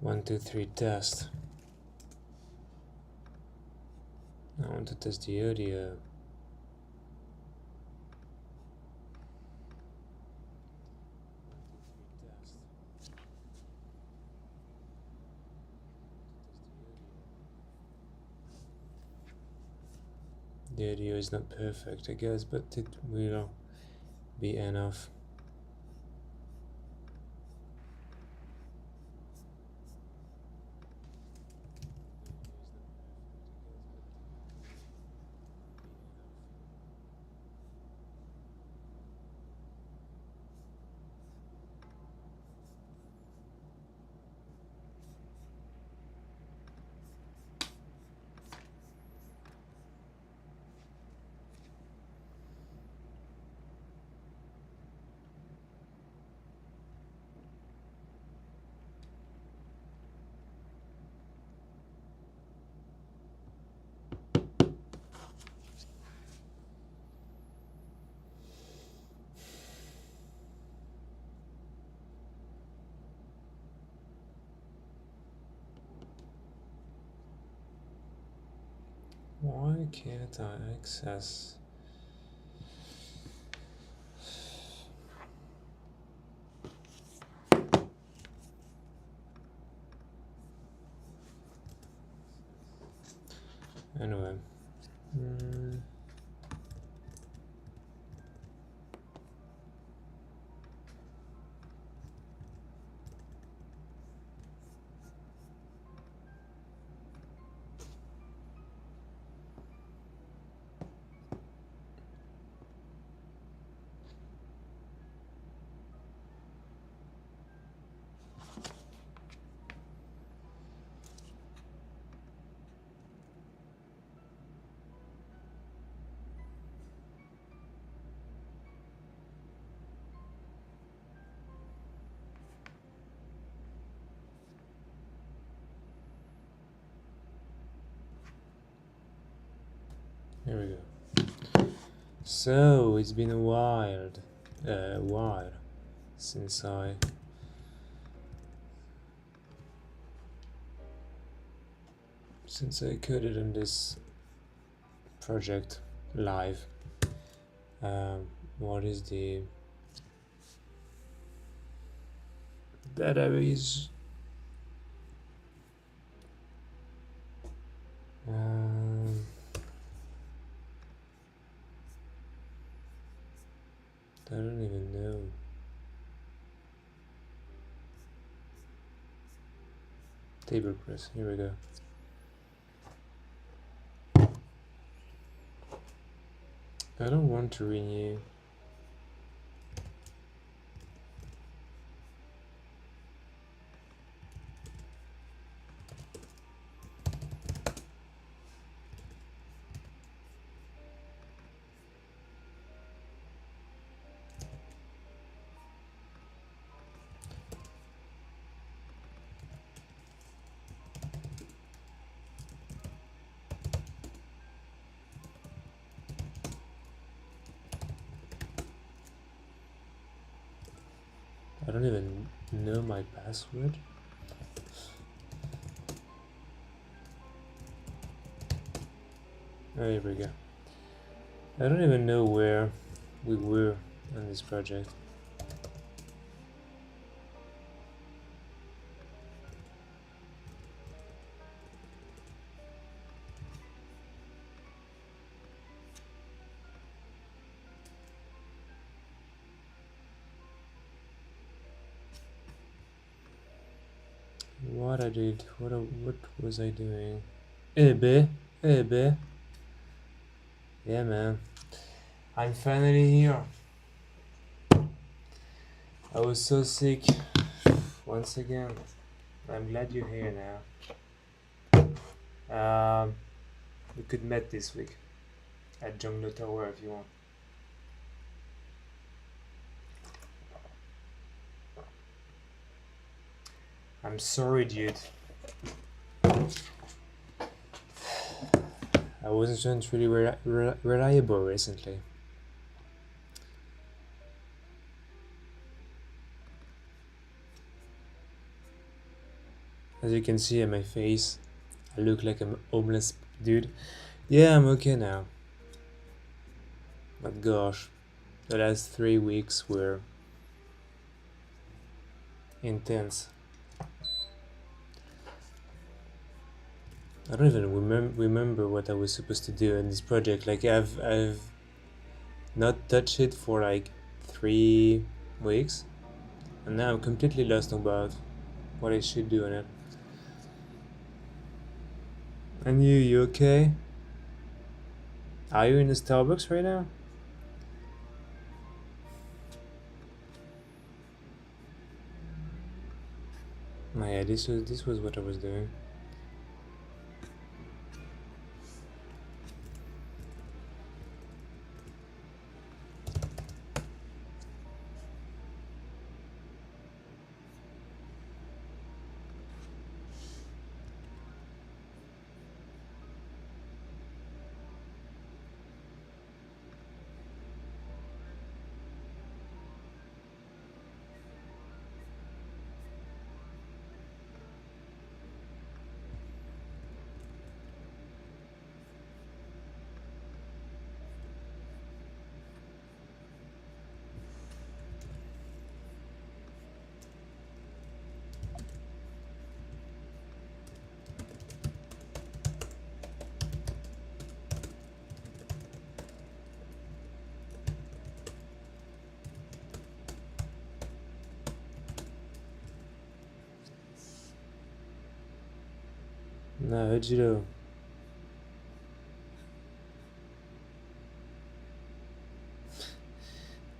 1, 2, 3 test. I want to test the audio. The audio is not perfect, I guess, but it will be enough. Why can't I access? Anyway. Here we go. So it's been a while since I coded on this project live. What is the database? I don't even know. Table press, here we go. I don't want to renew. I don't even know my password. Oh, here we go. I don't even know where we were on this project. What I did, what was I doing? B. Yeah, man. I'm finally here. I was so sick once again. I'm glad you're here now. We could meet this week at Jungle Tower if you want. I'm sorry, dude. I wasn't really reliable recently. As you can see on my face, I look like I'm a homeless dude. Yeah, I'm okay now. But gosh, the last 3 weeks were intense. I don't even remember what I was supposed to do in this project. Like I've not touched it for like 3 weeks, and now I'm completely lost about what I should do in it. And you okay? Are you in the Starbucks right now? Oh, yeah, this was what I was doing. No, Ejiro.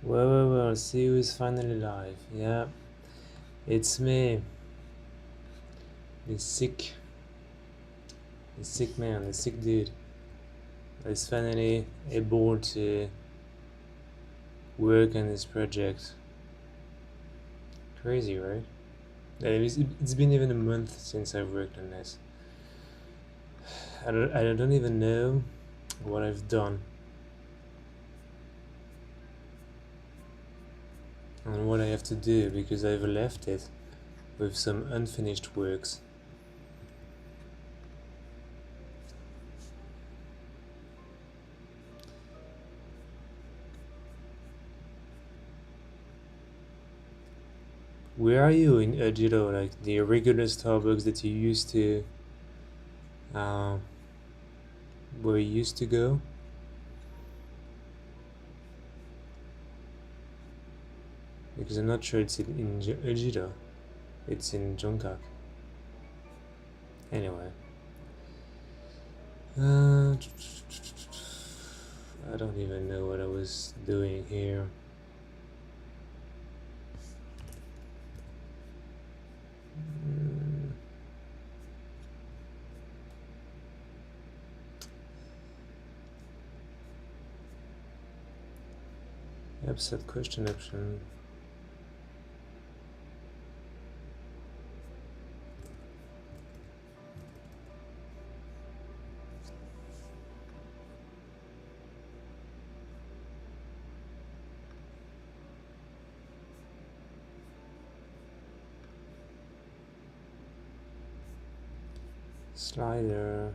Well, see who's finally live. Yeah, it's me. The sick man, the sick dude. Is finally able to work on this project. Crazy, right? It's been even a month since I've worked on this. I don't even know what I've done and what I have to do because I've left it with some unfinished works. Where are you in Ejiro? Like the regular Starbucks that you used to, uh, where you used to go? Because I'm not sure it's in Ejiro. It's in Jongkak. Anyway. I don't even know what I was doing here. Set question option. Slider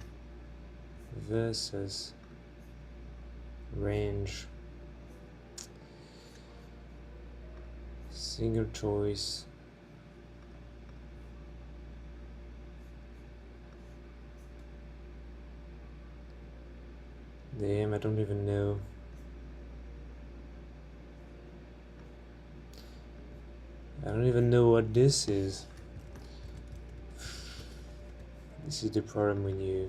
versus range. Single choice. Damn, I don't even know. I don't even know what this is. This is the problem when you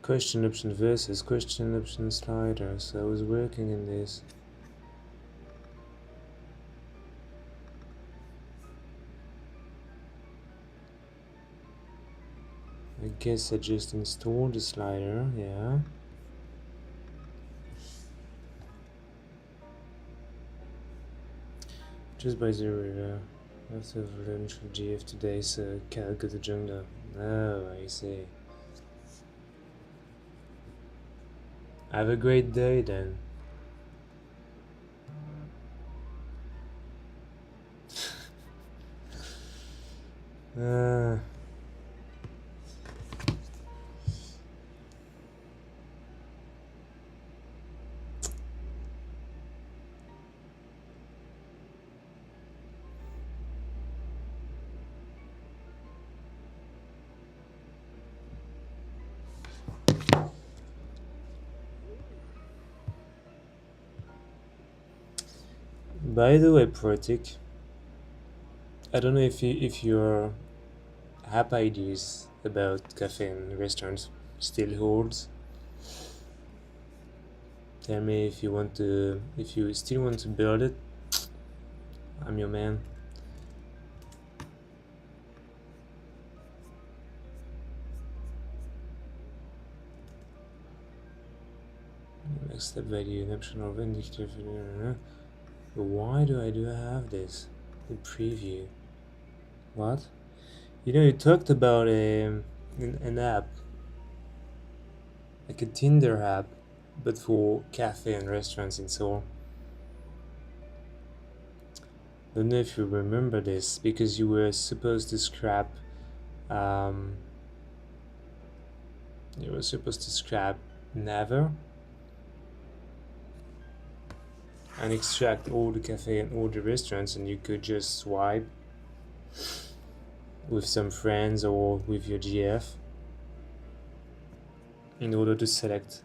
question option versus question option slider. So I was working in this. I guess I just installed the slider, yeah. Just by the river. After lunch with GF today, so can't go to jungle. Oh, I see. Have a great day then. Uh, by the way, Protic, I don't know if your app ideas about cafe and restaurants still holds. Tell me if you still want to build it. I'm your man. Next step value, an optional indicator. Why do I have this? The preview. What? You know, you talked about an app, like a Tinder app, but for cafe and restaurants in Seoul. Don't know if you remember this because you were supposed to scrap. Um, you were supposed to scrap Naver and extract all the cafe and all the restaurants, and you could just swipe with some friends or with your GF in order to select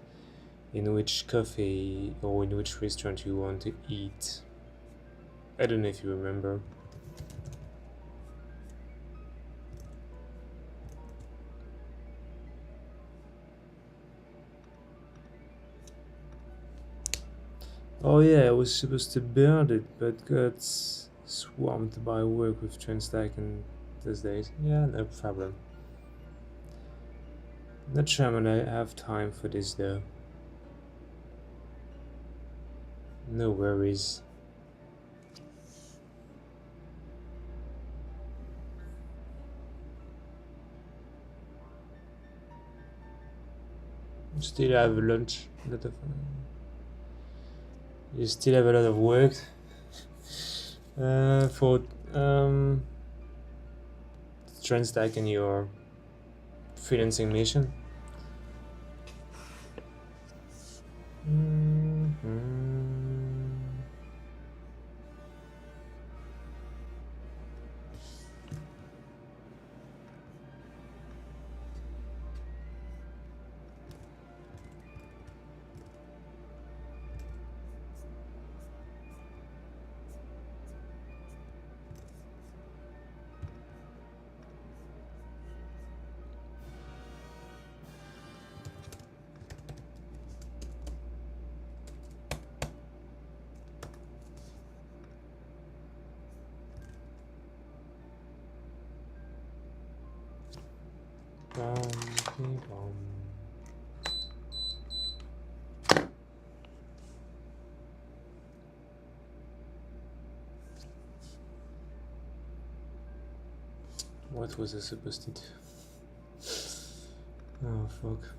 in which cafe or in which restaurant you want to eat. I don't know if you remember. Oh yeah, I was supposed to build it, but got swamped by work with Transtack and these days. Yeah, no problem. Not sure when I have time for this though. No worries. Still have lunch. You still have a lot of work for Transtack and your freelancing mission. What was I supposed to do? Oh fuck.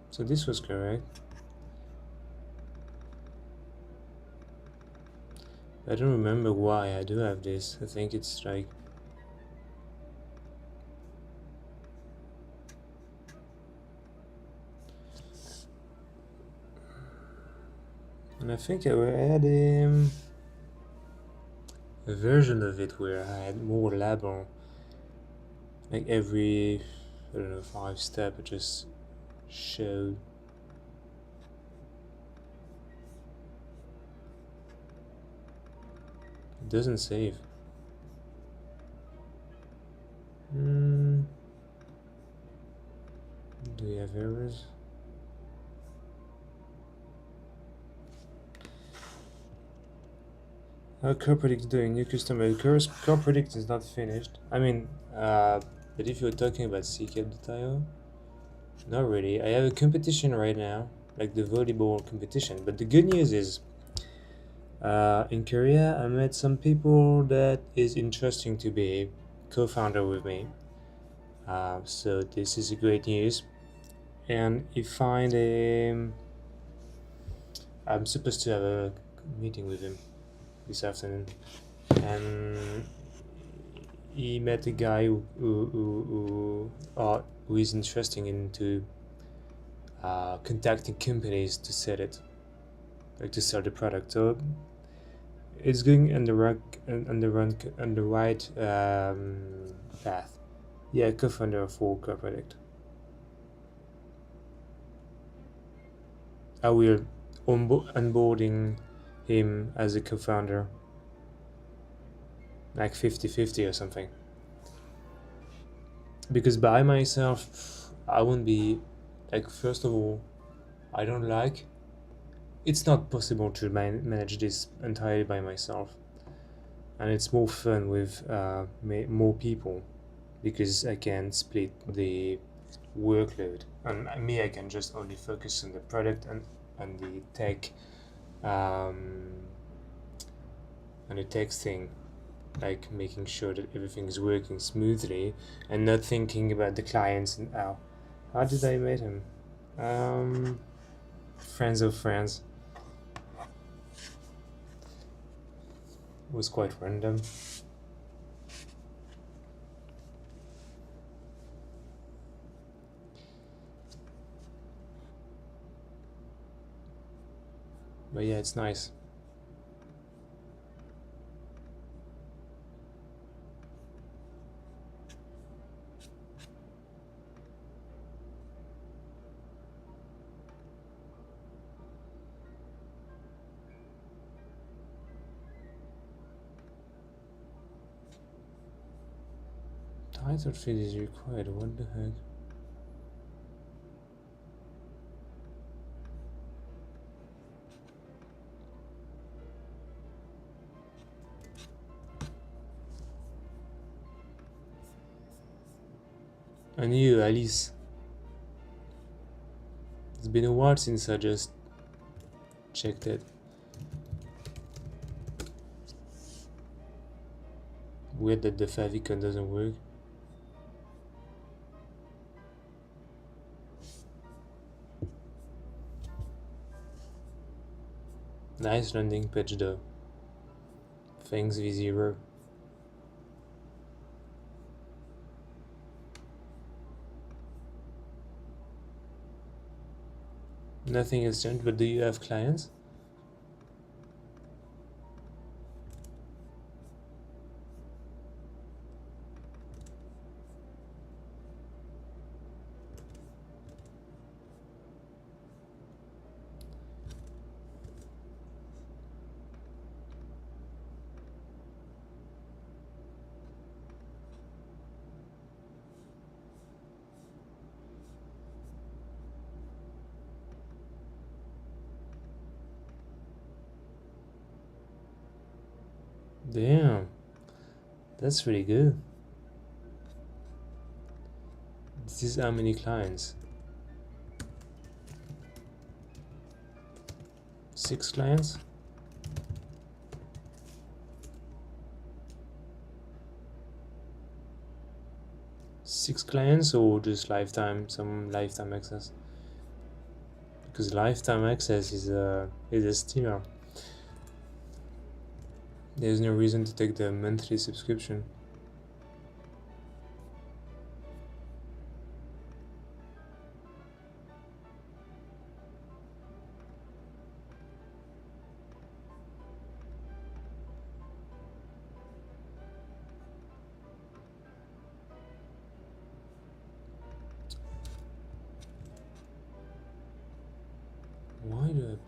So this was correct. I don't remember why I do have this. I think it's like And I think I had a version of it where I had more label. Like every, I don't know, 5 step, it just showed. It doesn't save. Do we have errors? How CorePredict doing? New customer. CorePredict is not finished. I mean, but if you're talking about ccap.io, not really. I have a competition right now, like the volleyball competition. But the good news is, in Korea, I met some people that is interesting to be co-founder with me. So this is a great news. And if I'm supposed to have a meeting with him this afternoon, and he met a guy who is interested into contacting companies to sell it, like to sell the product. So it's going on the right path. Yeah, co-founder for CorePredict. I will onboarding him as a co-founder, like 50-50 or something. Because by myself, I won't be, like, first of all, I don't like, it's not possible to manage this entirely by myself. And it's more fun with more people, because I can split the workload. And me, I can just only focus on the product and the tech, and the tech thing, like making sure that everything is working smoothly and not thinking about the clients and how did I meet him? Friends of friends. It was quite random. But yeah, it's nice. Title feed is required, what the heck? And you, Alice. It's been a while since I just checked it. Weird that the favicon doesn't work. Nice landing page though. Thanks V0. Nothing has changed, but do you have clients? Damn, that's really good. This is how many clients? 6 clients? 6 clients or just lifetime, some lifetime access? Because lifetime access is a steamer. There's no reason to take the monthly subscription.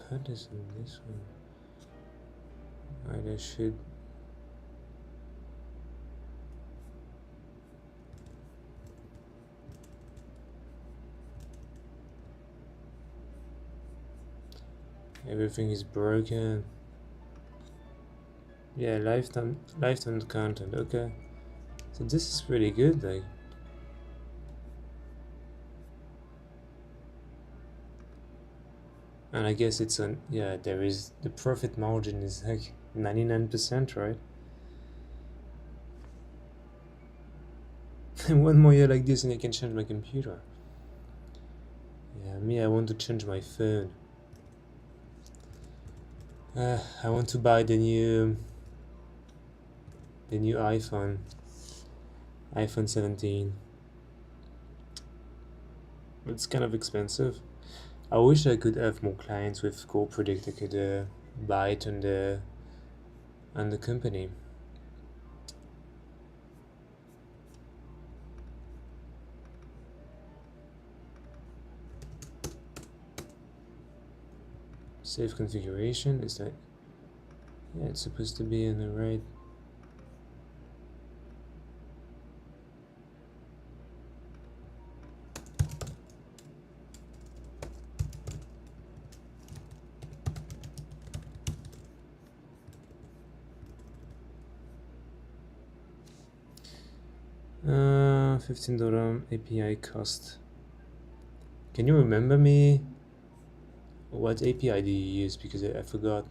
put this on this one. Right, I should. Everything is broken. Yeah, lifetime content. Okay, so this is pretty good. Like, and I guess it's on. Yeah, there is the profit margin is like 99%, right? And one more year like this, and I can change my computer. Yeah, me, I want to change my phone. I want to buy the new iPhone 17. It's kind of expensive. I wish I could have more clients with core product I could buy it on the company. Save configuration is that, yeah, it's supposed to be in the right. $15 API cost. Can you remember me what API do you use, because I forgot.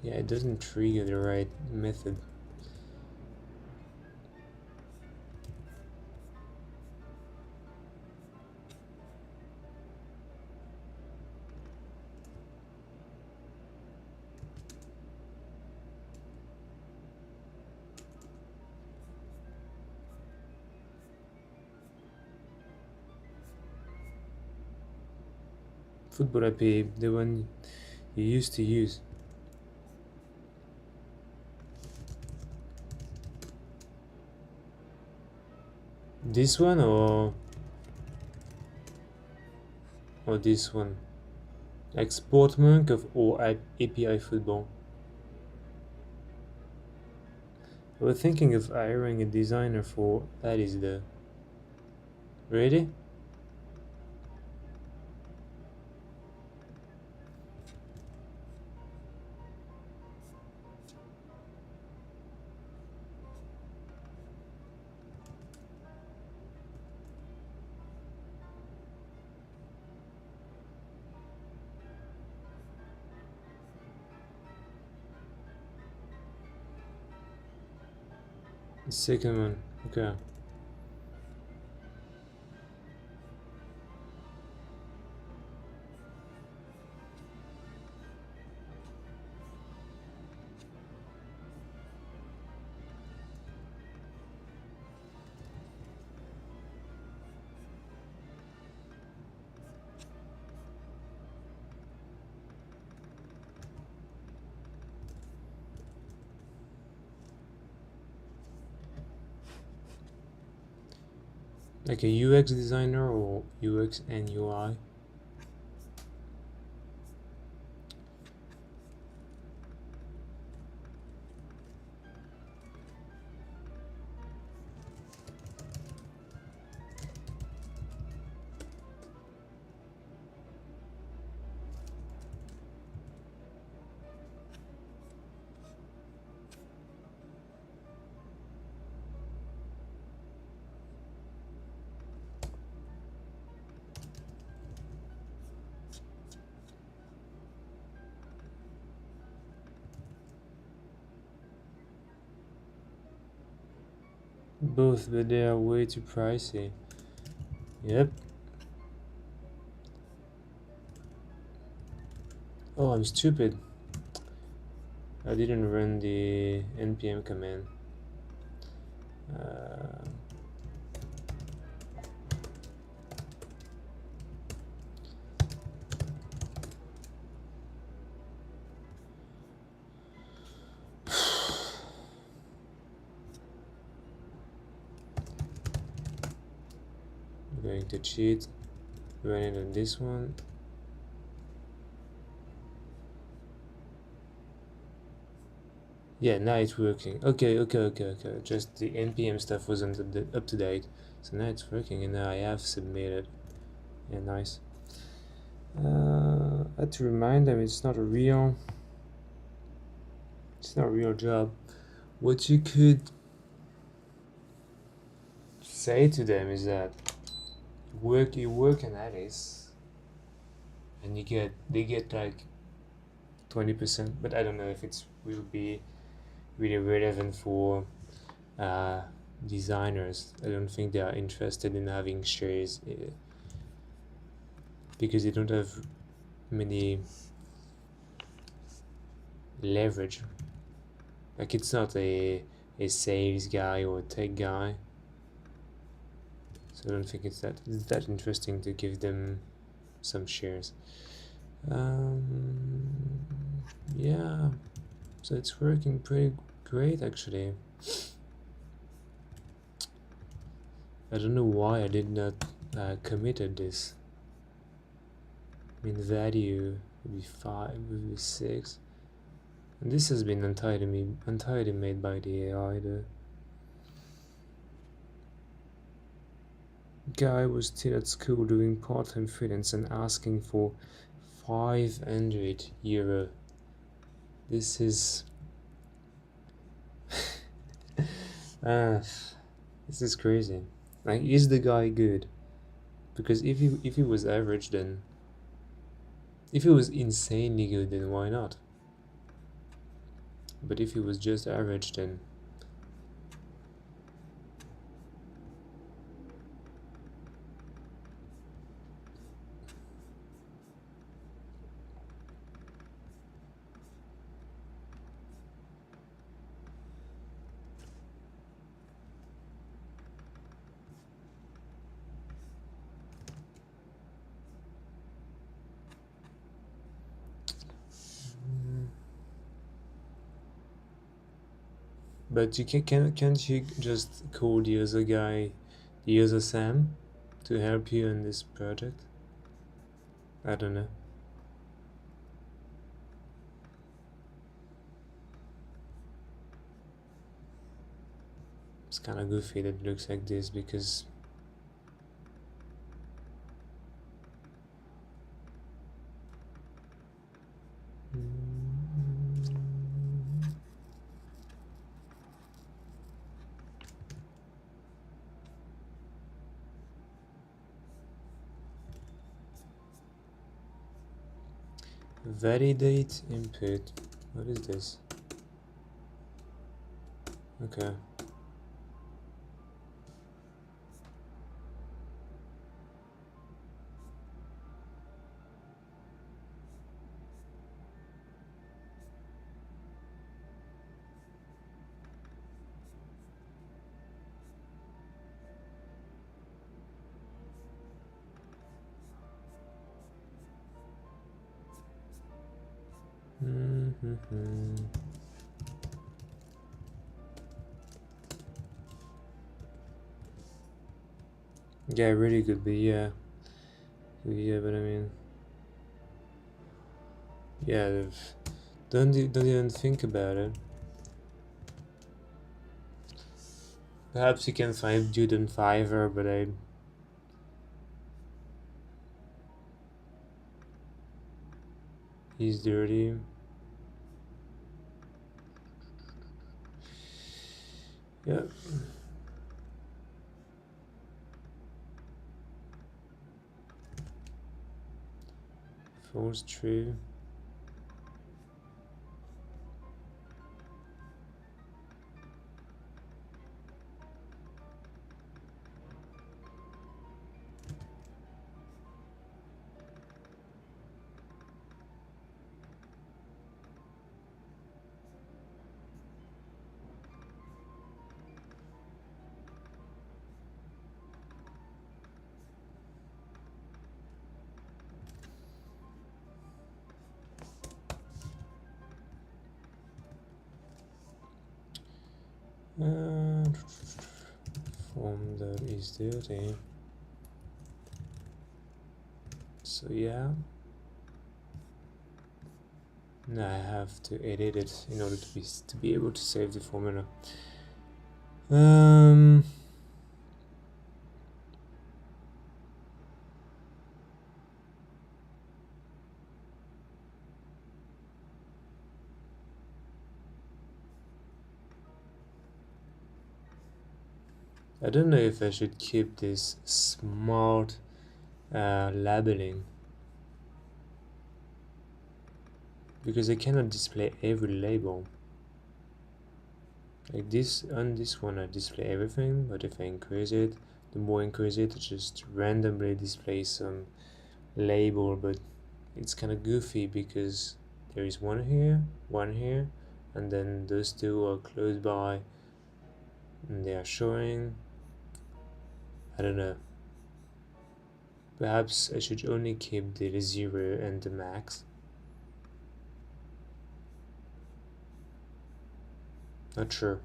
Yeah, it doesn't trigger the right method. Football API, the one you used to use. This one or this one? Like Sportmonk or API Football? I was thinking of hiring a designer for that. Is the ready? The second one, okay. Like a UX designer or UX and UI? Both, but they are way too pricey. Yep. Oh, I'm stupid. I didn't run the npm command. Okay, going to cheat, run it on this one. Yeah, now it's working. Okay. Just the npm stuff wasn't up to date, so now it's working, and now I have submitted. Yeah, nice. I had to remind them it's not a real job. What you could say to them is that you work in Alice, and they get like 20%, but I don't know if it will be really relevant for designers. I don't think they are interested in having shares because they don't have many leverage. Like, it's not a sales guy or a tech guy, so I don't think it's that interesting to give them some shares. Yeah, so it's working pretty great actually. I don't know why I did not committed this. I mean, value would be 5, would be 6. And this has been entirely made by the AI. The guy was still at school doing part-time freelance and asking for €500. This is this is crazy. Like, is the guy good? Because if he was average, then if he was insanely good, then why not? But if he was just average, then but you can't you just call the other guy, the other Sam, to help you in this project? I don't know. It's kind of goofy that it looks like this because validate input. What is this? Okay. Yeah, really good, but yeah, but I mean, yeah, don't even think about it. Perhaps you can find dude on Fiverr, but he's dirty. Yeah. False true. Form that is dirty. So yeah, now I have to edit it in order to be able to save the formula. I don't know if I should keep this smart labeling, because I cannot display every label. Like this, on this one I display everything, but if I increase it, the more I increase it, it just randomly displays some label, but it's kind of goofy because there is one here, and then those two are close by and they are showing. I don't know. Perhaps I should only keep the 0 and the max. Not sure.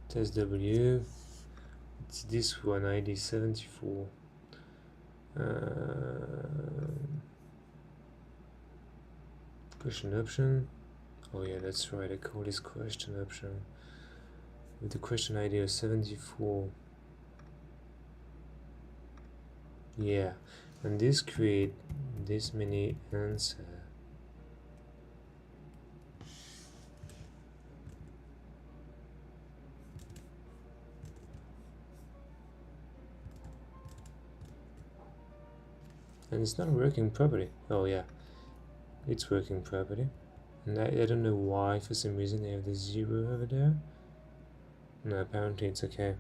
Test W. It's this one, ID 74. Question option. Oh yeah, that's right, I call this question option with the question ID of 74. Yeah, and this create this many answers. And it's not working properly. Oh yeah, it's working properly. And I don't know why, for some reason I have the 0 over there. No, apparently it's okay.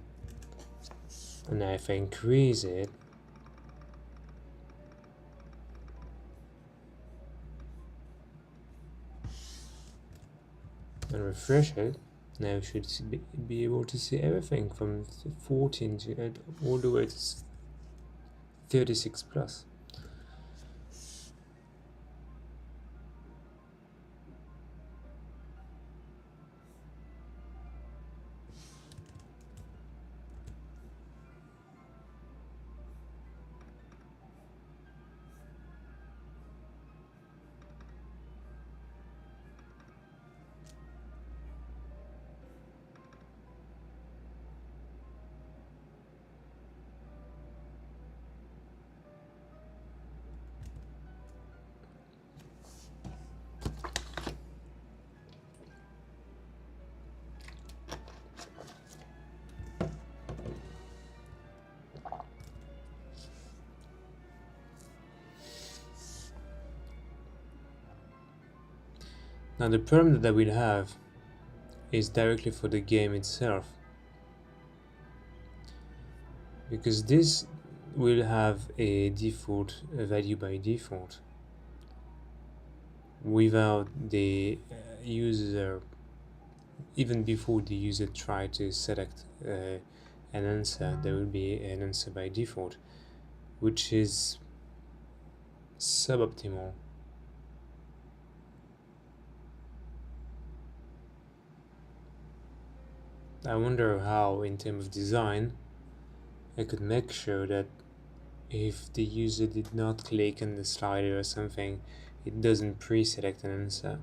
And now if I increase it, and refresh it, now we should be able to see everything from 14 to all the way to 36 plus. Now the problem that I will have is directly for the game itself, because this will have a default value by default without the user, even before the user try to select an answer, there will be an answer by default, which is suboptimal. I wonder how, in terms of design, I could make sure that if the user did not click on the slider or something, it doesn't pre-select an answer,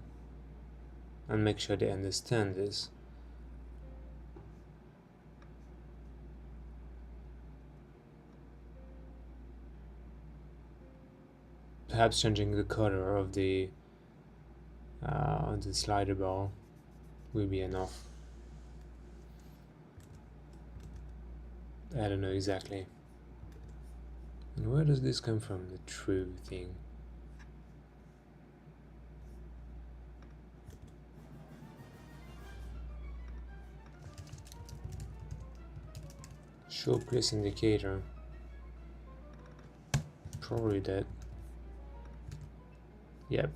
and make sure they understand this. Perhaps changing the color of the slider bar will be enough. I don't know exactly. And where does this come from, the true thing? Show place indicator. Probably that. Yep.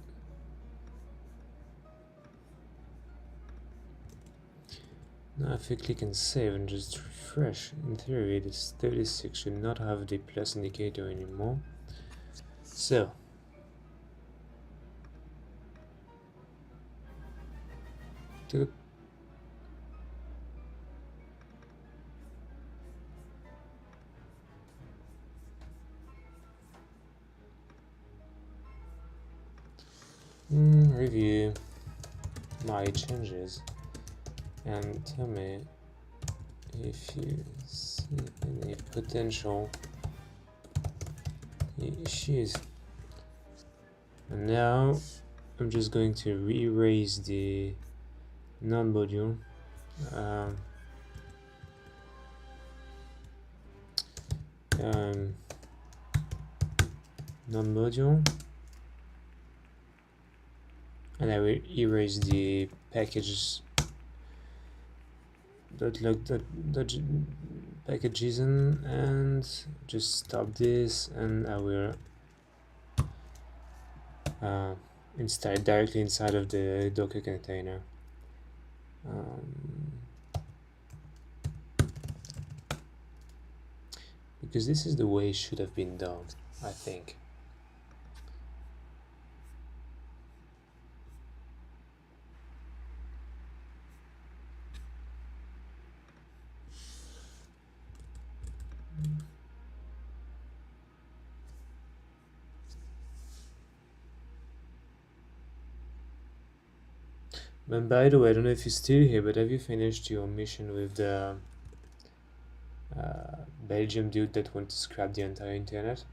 Now if I click and save and just refresh, in theory this 36 should not have the plus indicator anymore. So review my changes and tell me if you see any potential issues. And now I'm just going to re-erase the non-module. Non-module, and I will erase the packages .log.packages and just stop this, and I will install it directly inside of the Docker container. Because this is the way it should have been done, I think. And by the way, I don't know if you're still here, but have you finished your mission with the Belgium dude that wants to scrap the entire internet?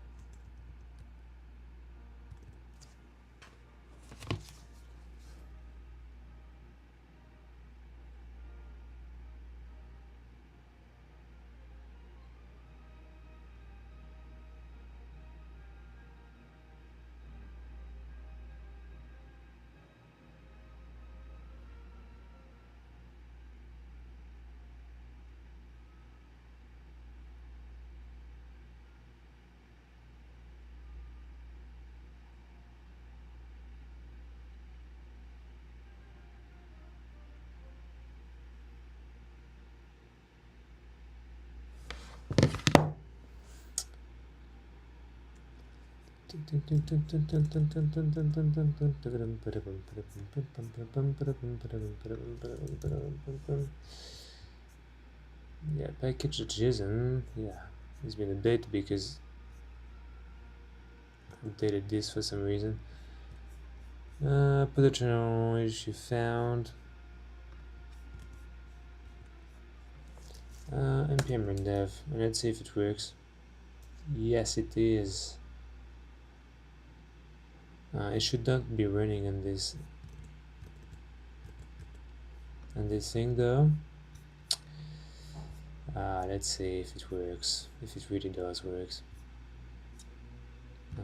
Yeah, package JSON. Yeah, it's been a bit because I updated this for some reason. Potential issue found. npm run dev, and let's see if it works. Yes, it is. It should not be running on this thing though. Let's see if it works, if it really does work.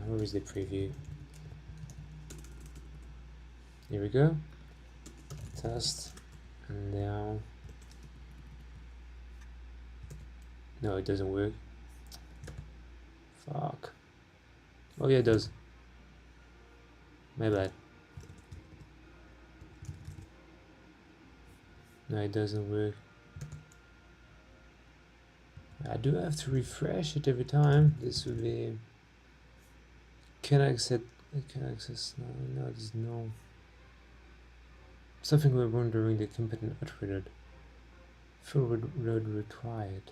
Where is the preview? Here we go. Test, and now no, it doesn't work. Fuck. Oh yeah, it does. My bad. No, it doesn't work. I do have to refresh it every time. This would be. Can I access? No, there's no. Something we're wondering the competent attribute. Full load required.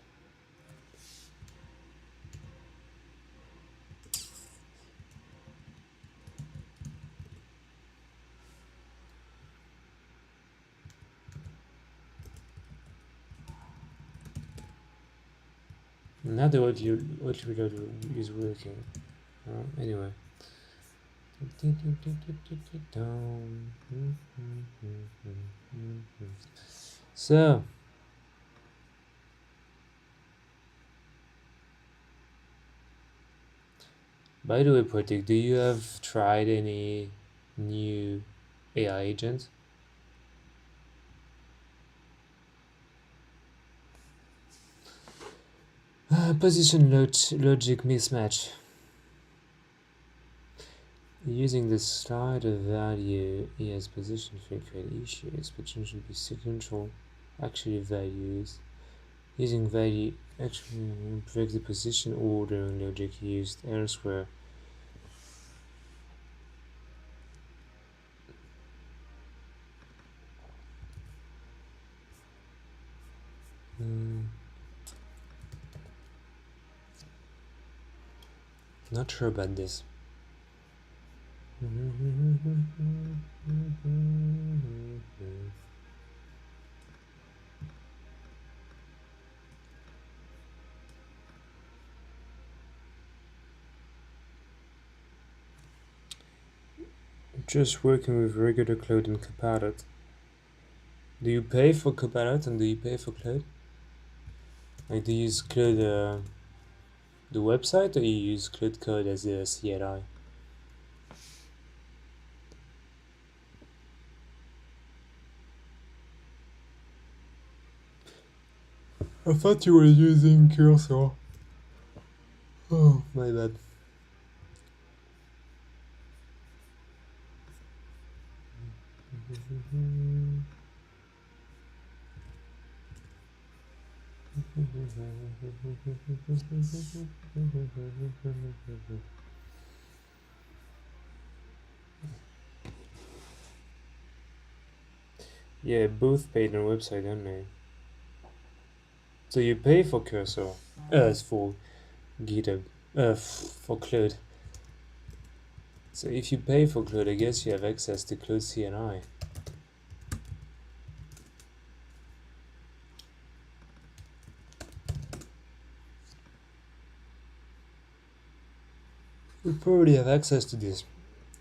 Now the auto reload is working. Anyway. So by the way, Pratik, do you have tried any new AI agents? Position logic mismatch. Using the slider value as position can create issues, potentially be sequential actually values. Using value actually break the position ordering logic used elsewhere. Not sure about this. Just working with regular Cloud and Copilot. Do you pay for Copilot and do you pay for Cloud? Like, do you use Cloud the website, or you use Cloud Code as a CLI? I thought you were using Cursor. Oh, my bad. Yeah, both paid on website only. So you pay for Cursor, for GitHub, for Cloud. So if you pay for Cloud, I guess you have access to Cloud CNI. You probably have access to this,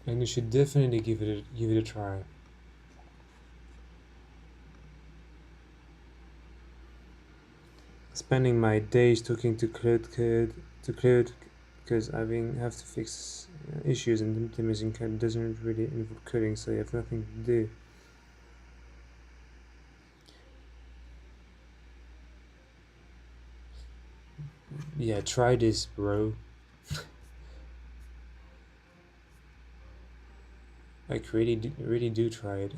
and you should definitely give it a try. Spending my days talking to Cloud because I have to fix issues, and implementing code doesn't really involve coding, so you have nothing to do. Yeah, try this, bro. Like, really do try it.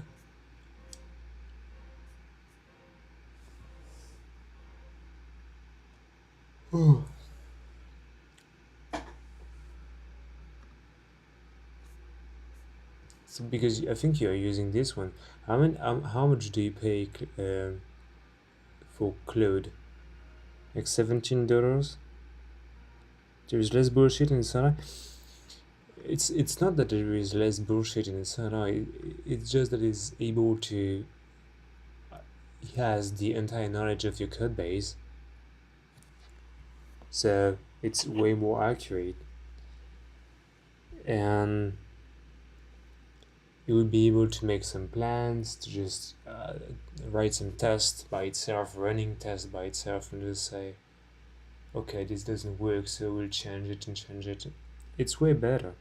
So because I think you're using this one, how much do you pay for Cloud? Like $17. There's less bullshit inside. It's not that there is less bullshit inside. It's just that it's able to. He has the entire knowledge of your code base, so it's way more accurate, and you will be able to make some plans to just write some tests by itself, running tests by itself, and just say, okay, this doesn't work, so we'll change it and change it. It's way better.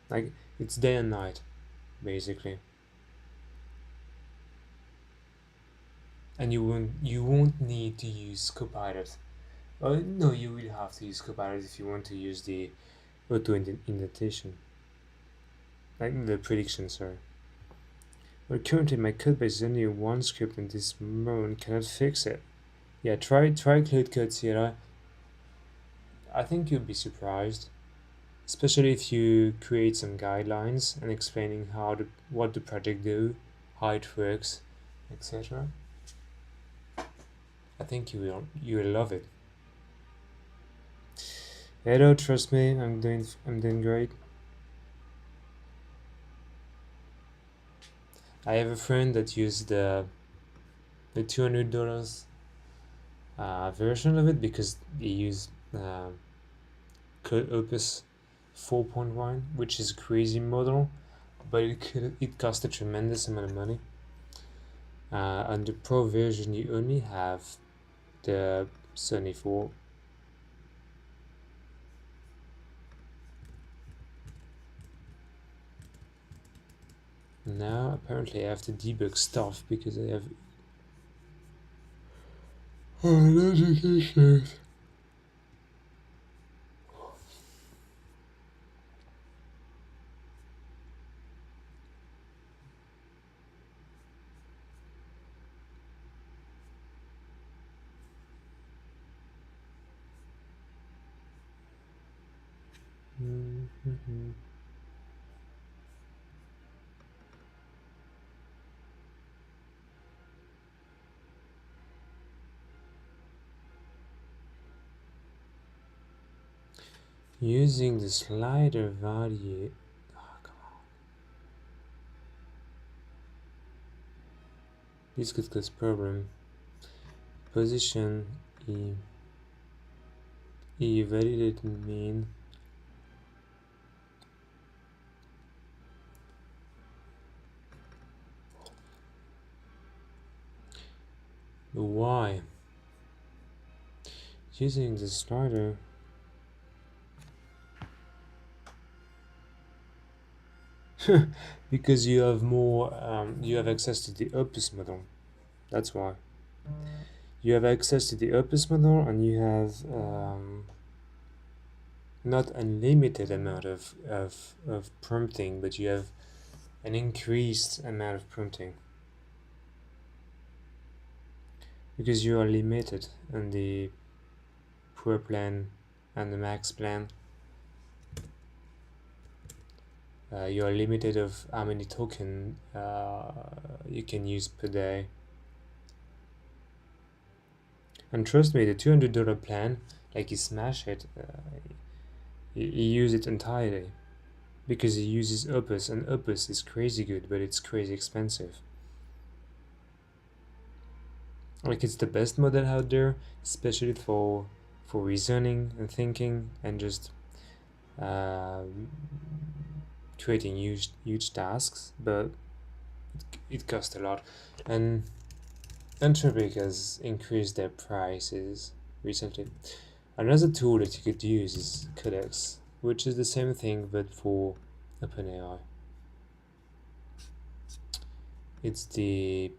Like, it's day and night, basically. And you won't need to use Copilot. No, you will have to use Copilot if you want to use the auto indentation, like the prediction. Sorry. But currently my codebase is only one script, and this moment cannot fix it. Yeah, try Cloud Code CLI. I think you'll be surprised, especially if you create some guidelines and explaining what the project do, how it works, etc. I think you will love it. Hello, trust me, I'm doing great. I have a friend that used the $200 version of it because they use Code Opus 4.1, which is a crazy model, but it cost a tremendous amount of money. On the Pro version, you only have the 74. Now apparently I have to debug stuff because I have logic issues. Using the slider value. Oh, come on. This could cause problem. Position validated mean. Why? Using the slider. Because you have more, you have access to the opus model. That's why. You have access to the opus model, and you have not unlimited amount of prompting, but you have an increased amount of prompting. Because you are limited on the pro plan and the max plan. You are limited of how many tokens you can use per day. And trust me, the $200 plan, like you smash it, you use it entirely. Because he uses Opus, and Opus is crazy good, but it's crazy expensive. Like, it's the best model out there, especially for reasoning and thinking and just creating huge tasks, but it costs a lot. And Anthropic has increased their prices recently. Another tool that you could use is Codex, which is the same thing but for OpenAI. It's the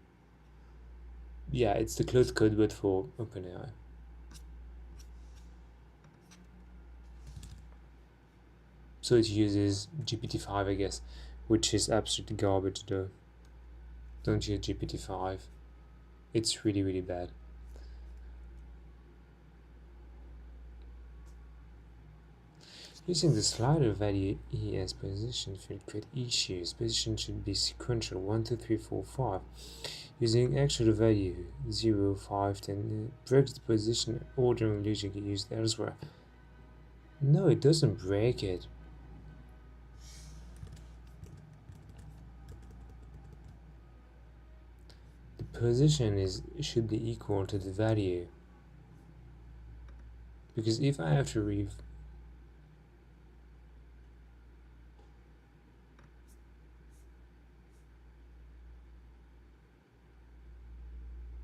Cloud Code but for OpenAI. So it uses GPT-5, I guess, which is absolute garbage though. Don't use GPT-5. It's really, really bad. Using the slider value ES position field create issues. Position should be sequential 1, 2, 3, 4, 5. Using actual value 0, 5, 10 breaks the position ordering logic used elsewhere. No, it doesn't break it. The position should be equal to the value. Because if I have to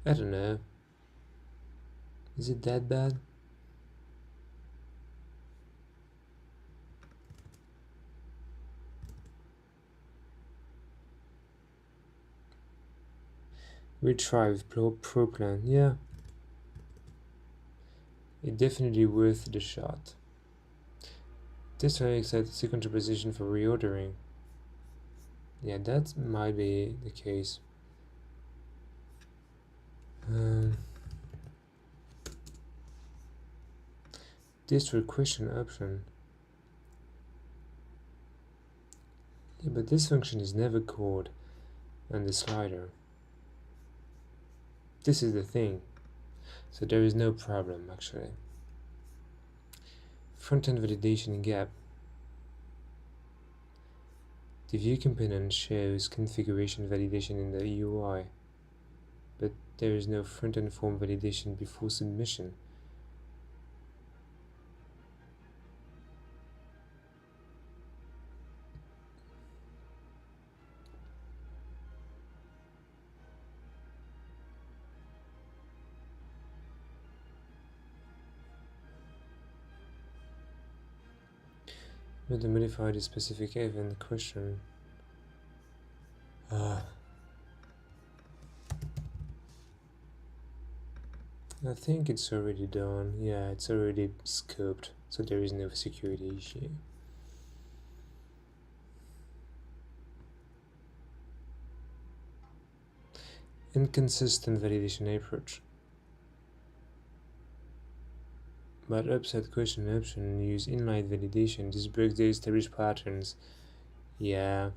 I don't know. Is it that bad? We try with Pro Plan, yeah. It's definitely worth the shot. This way excited sequential position for reordering. Yeah, that might be the case. This question option. Yeah, but this function is never called on the slider. This is the thing. So there is no problem actually. Front-end validation gap. The view component shows configuration validation in the UI, but there is no front-end form validation before submission. Not to modify the specific event question. I think it's already done. Yeah, it's already scoped, so there is no security issue. Inconsistent validation approach. But upset question option use inline validation. This breaks the established patterns. Yeah.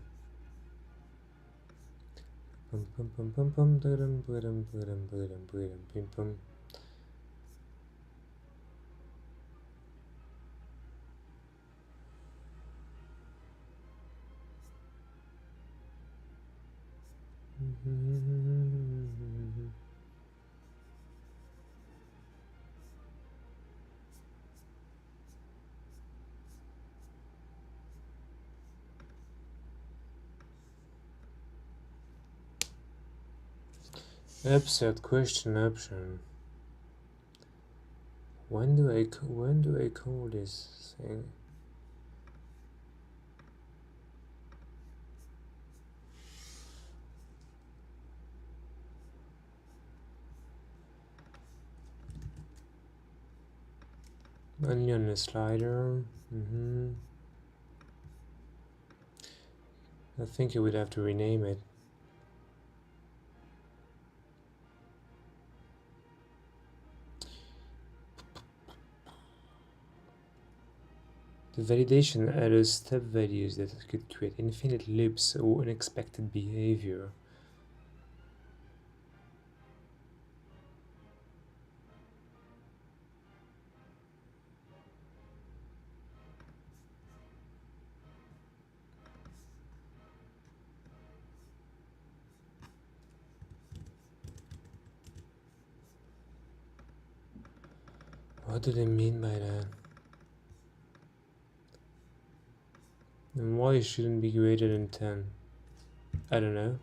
Upset question option. When do I call this thing? Only on the slider. I think I would have to rename it. The validation allows step values that could create infinite loops or unexpected behavior. What do they mean by that? And why shouldn't be greater than 10? I don't know.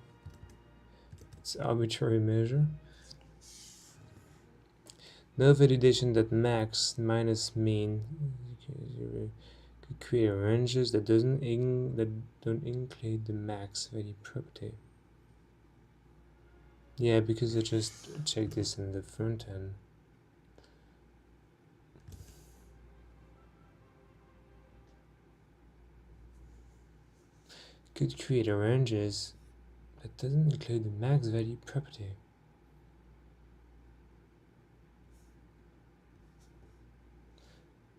It's arbitrary measure. No validation that max minus mean could create ranges that don't include the max value property. Yeah, because I just checked this in the front end. Could create ranges that doesn't include the max value property.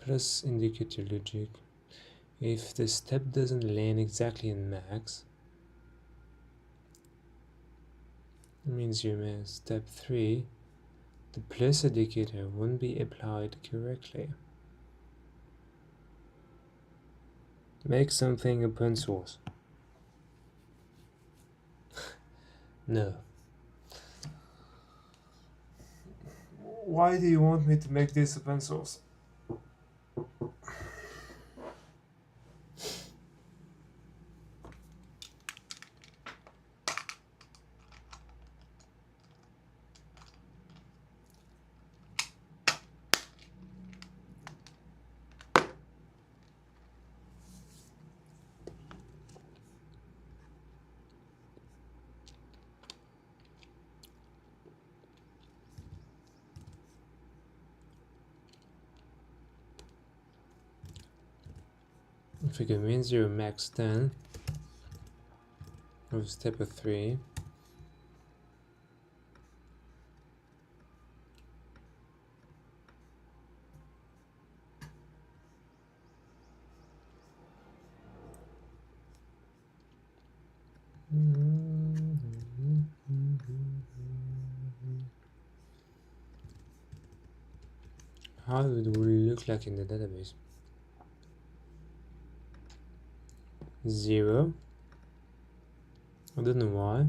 Plus indicator logic. If the step doesn't land exactly in max, it means you missed step 3. The plus indicator won't be applied correctly. Make something open source. No. Why do you want me to make this open source? If we can min 0 max 10 of step of 3, how it will look like in the database? 0. I don't know why.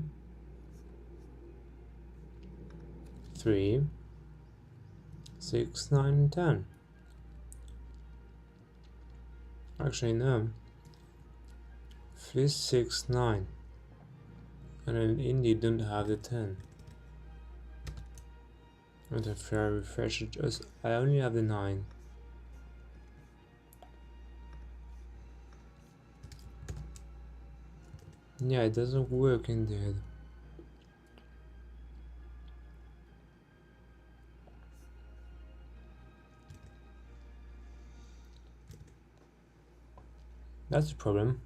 3, 6, 9, 10. Actually, no. 3, 6, 9. And I indeed don't have the 10. And if I refresh it, I only have the 9. Yeah, it doesn't work indeed. That's a problem.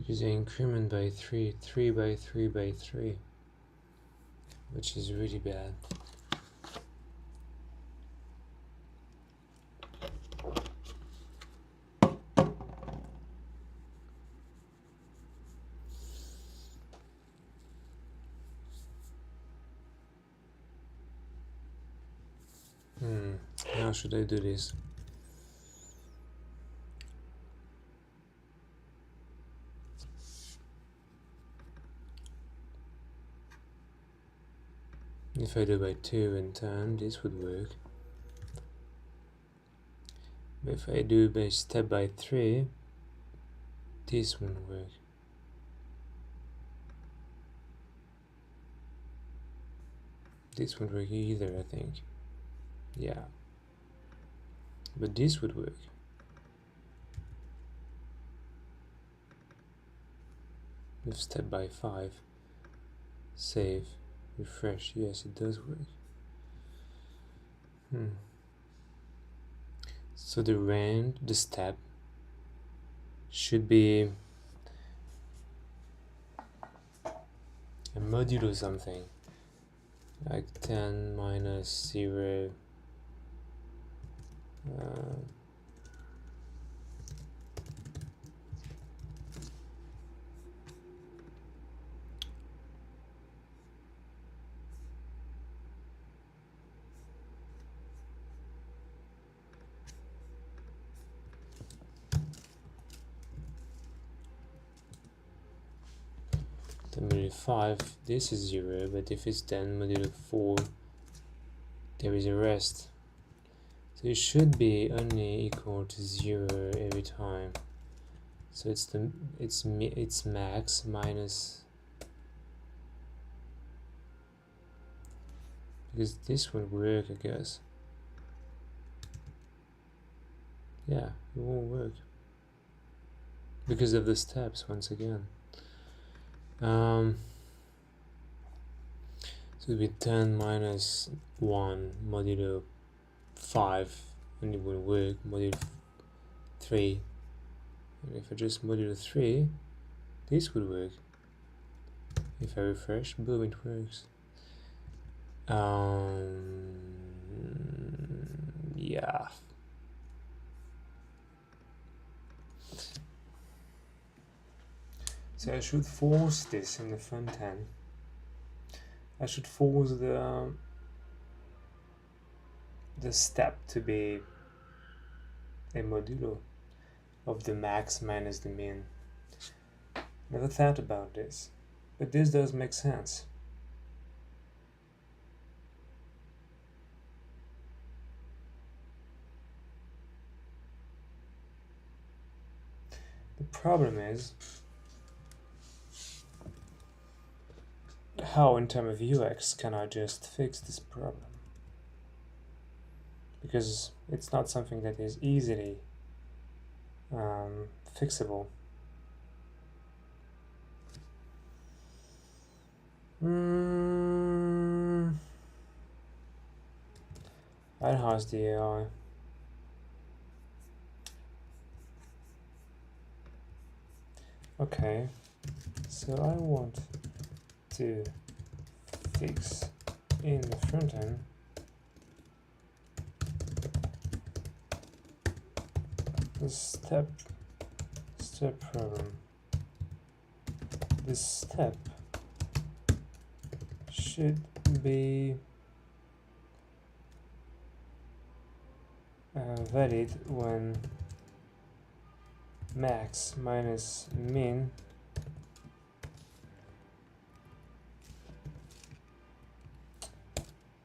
because I increment by 3, 3 by 3 by 3, which is really bad. How should I do this? If I do by 2 and 10, this would work. But if I do by step by 3, this won't work. This won't work either, I think. Yeah. But this would work. With step by 5. Save. Refresh. Yes, it does work. So the range, the step, should be a modulo something. Like 10 minus 0. 10 modulo 5, this is 0, but if it's 10 modulo 4, there is a rest. So it should be only equal to 0 every time. So it's max minus, because this would work, I guess. Yeah, it won't work because of the steps once again. So it'd be 10 minus 1 modulo 5, and it will work. Modulo 3, and if I just modulo 3, this would work. If I refresh, boom, it works. Yeah. So I should force this in the front end. I should force the step to be a modulo of the max minus the min. Never thought about this, but this does make sense. The problem is, how in terms of UX can I just fix this problem? Because it's not something that is easily fixable. I'll ask the AI. Okay, so I want to fix in the front end the step problem. This step should be valid when max minus min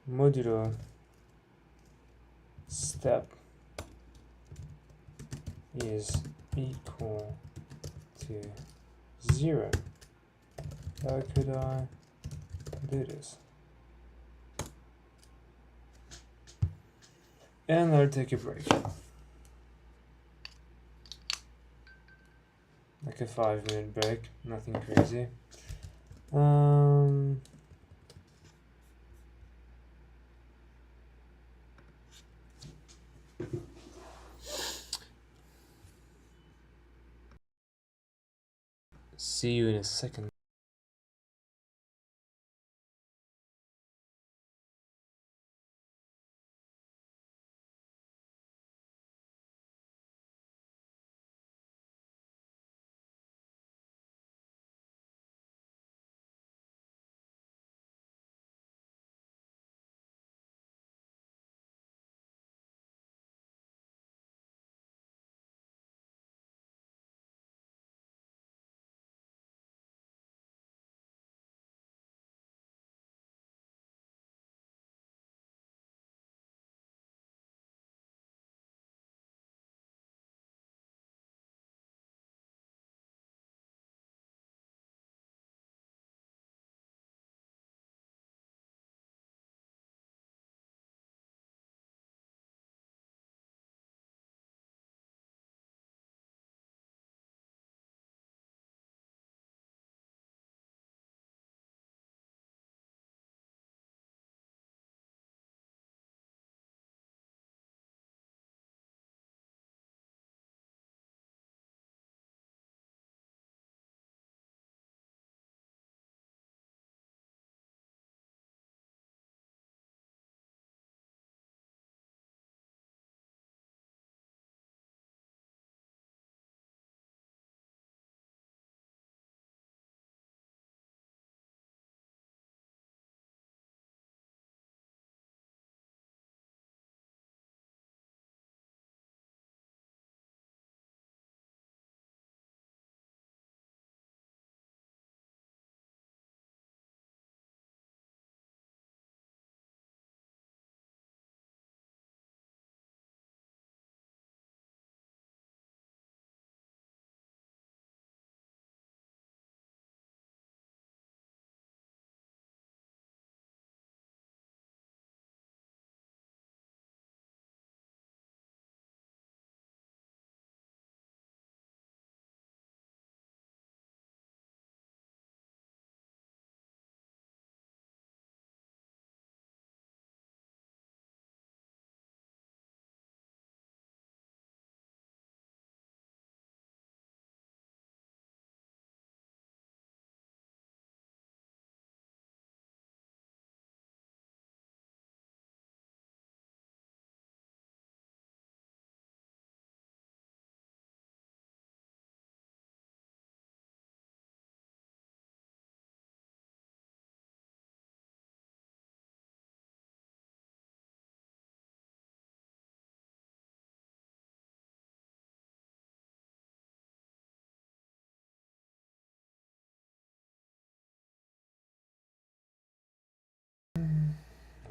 modulo step is equal to 0. How could I do this? And I'll take a break. Like a 5-minute break, nothing crazy. See you in a second.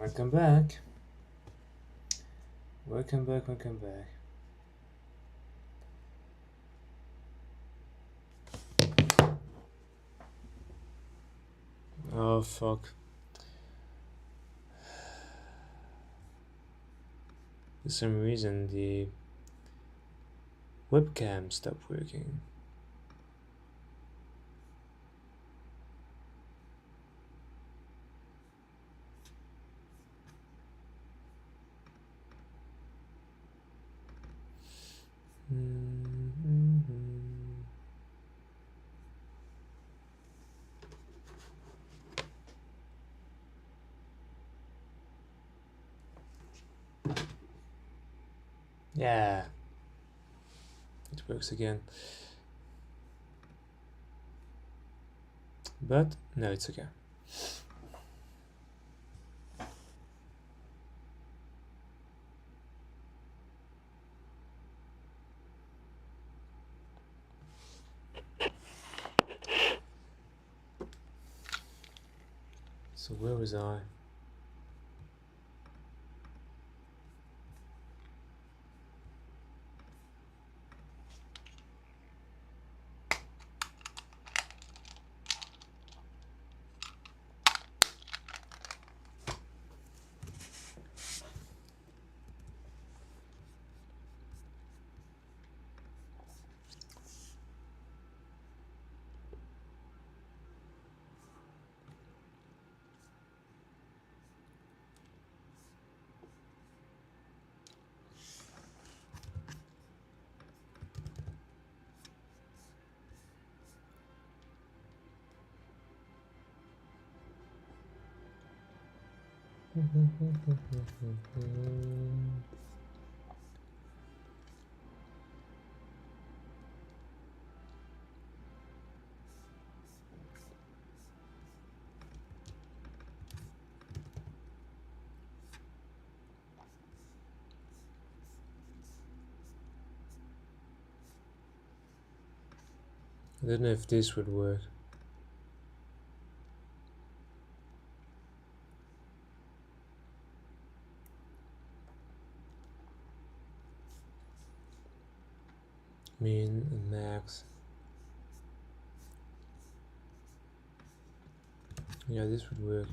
Welcome back. Welcome back, welcome back. Oh fuck. For some reason the webcam stopped working. Yeah, it works again. But no, it's okay. So where was I? I don't know if this would work. Min and max. Yeah, this would work.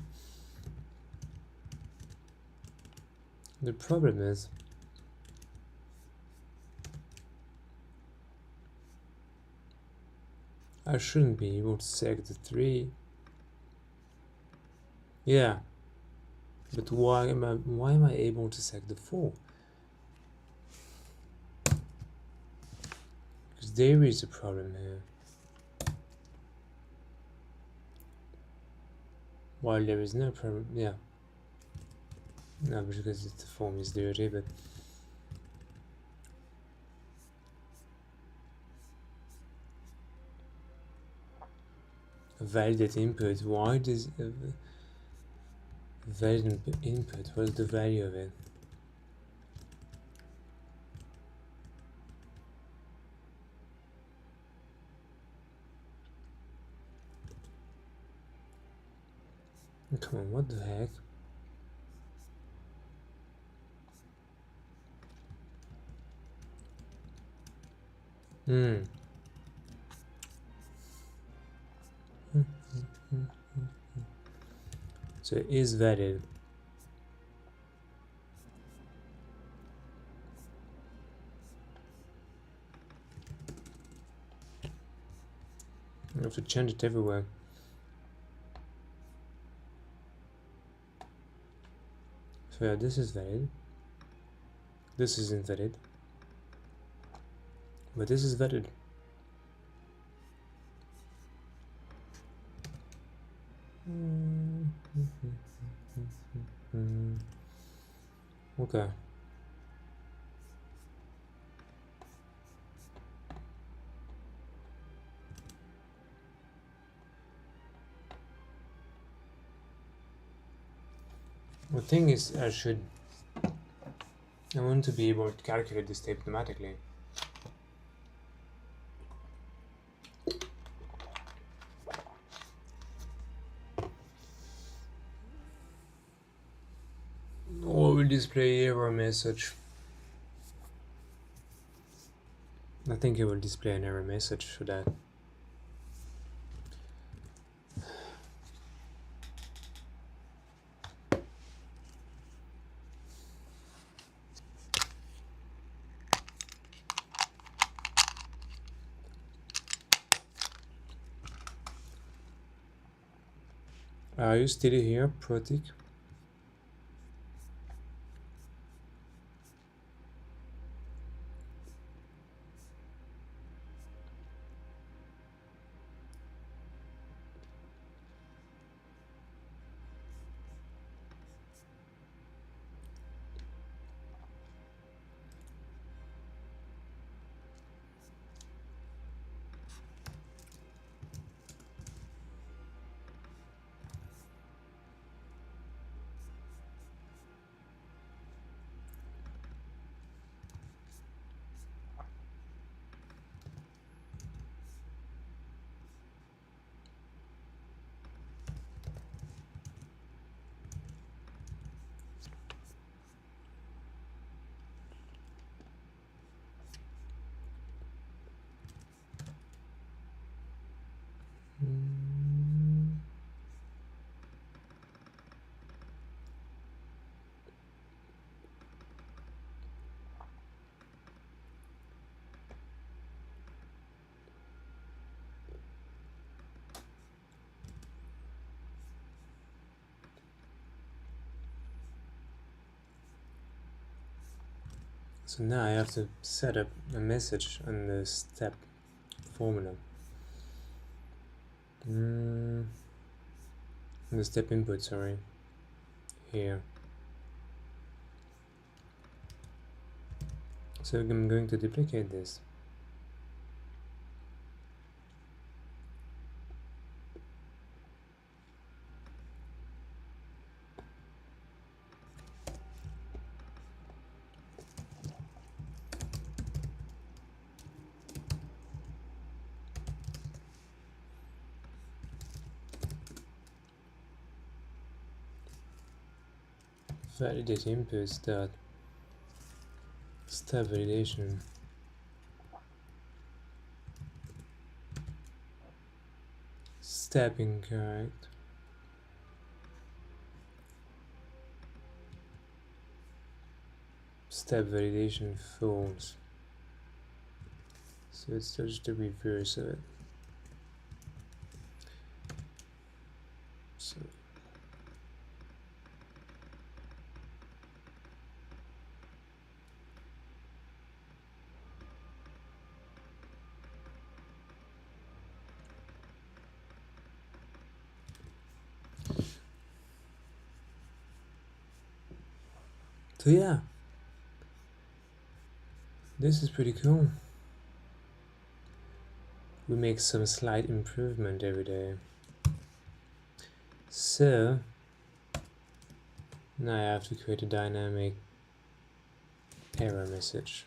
The problem is I shouldn't be able to select the 3. Yeah, but why am I able to select the 4? Because there is a problem here. While there is no problem, yeah. No, because the form is dirty, but a validate input. Why does valid input? What's the value of it? Come on, what the heck? So it is valid. I have to change it everywhere. So yeah, this is valid. This isn't valid. But this is valid. Okay. The thing is, I want to be able to calculate this tape automatically. Or will display error message. I think it will display an error message for that. Are you still here, Protic? So now I have to set up a message on the step formula. The step input, sorry. Here. So I'm going to duplicate this. Validate inputs dot step validation. Step incorrect. Step validation false. So it's just the reverse of it. So yeah, this is pretty cool. We make some slight improvement every day. So now I have to create a dynamic error message.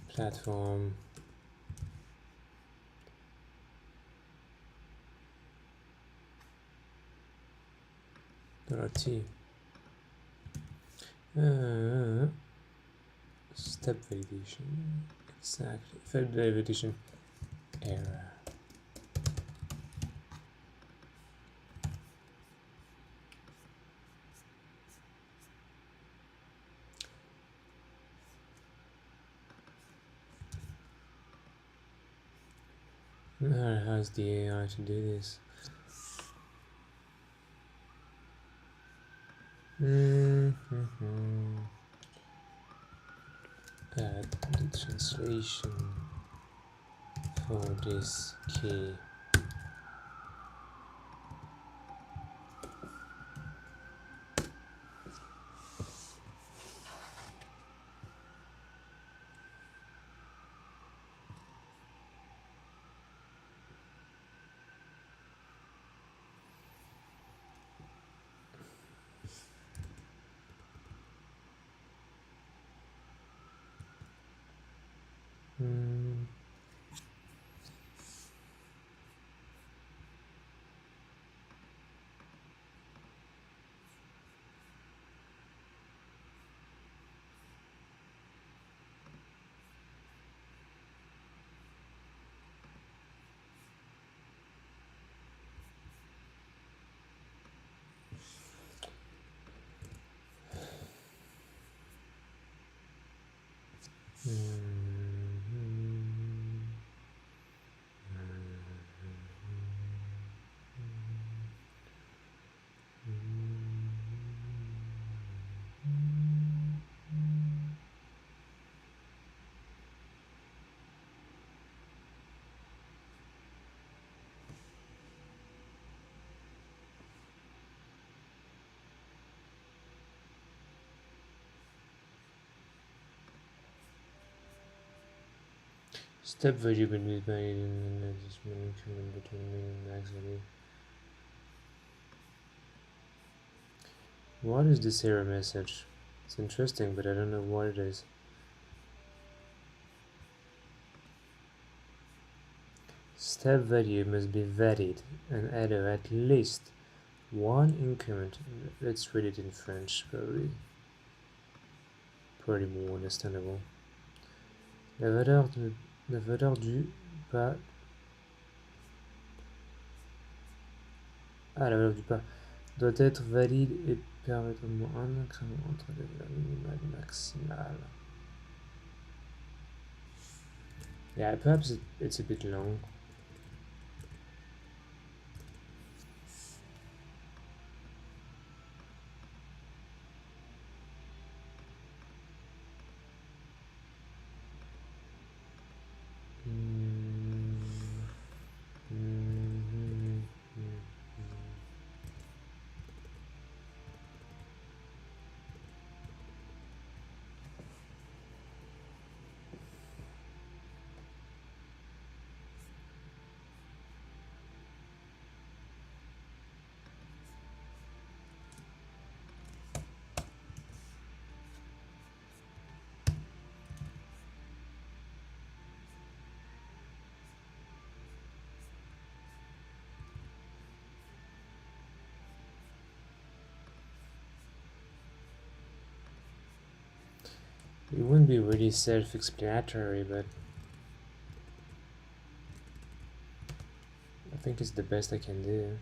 Platform .t step validation, exactly, step validation error. How's the AI to do this? Add the translation for this key. Step variable is valid in this increment between min and max value. What is this error message? It's interesting, but I don't know what it is. Step value must be valid and enter at least one increment. Let's read it in French, probably more understandable. La valeur du pas. La valeur du pas doit être valide et permettre au moins un incrément entre les valeurs minimales et maximales. Yeah, perhaps it's a bit long. It wouldn't be really self-explanatory, but I think it's the best I can do.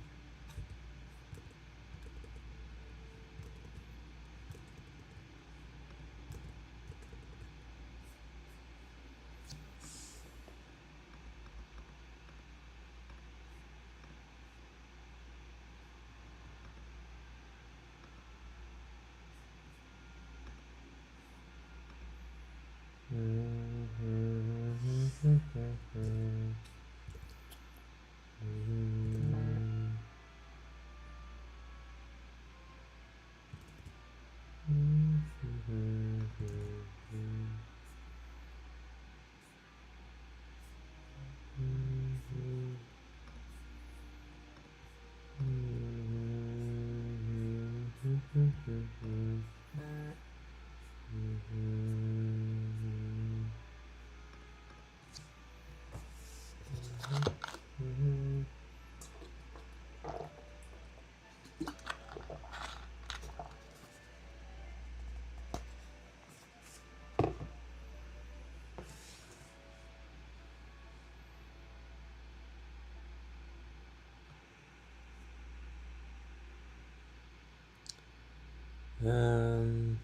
Um,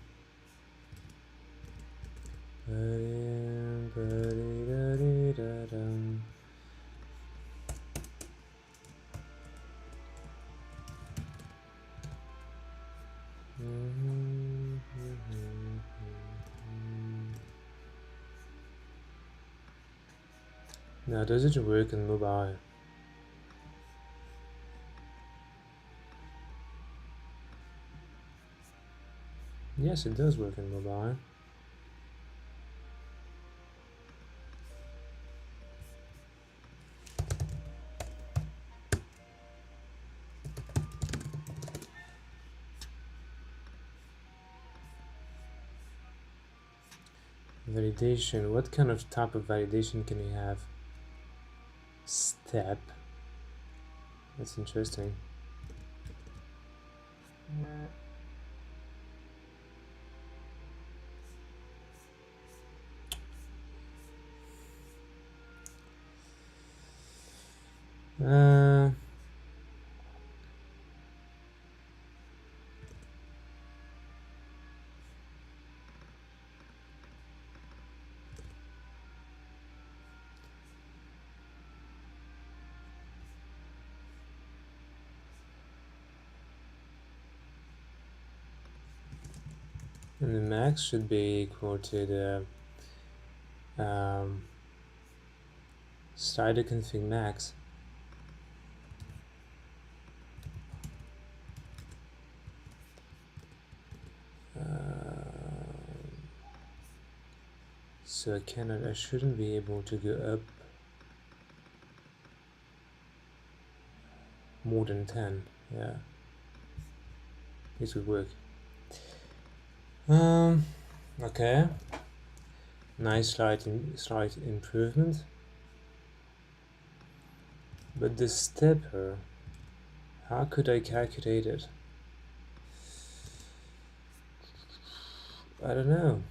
now, does it work on mobile? Yes, it does work on mobile. Validation. What kind of type of validation can we have? Step. That's interesting. And the max should be equal to the slider config max. So I shouldn't be able to go up more than 10. Yeah, this would work. Okay, nice slight improvement. But the stepper, how could I calculate it? I don't know.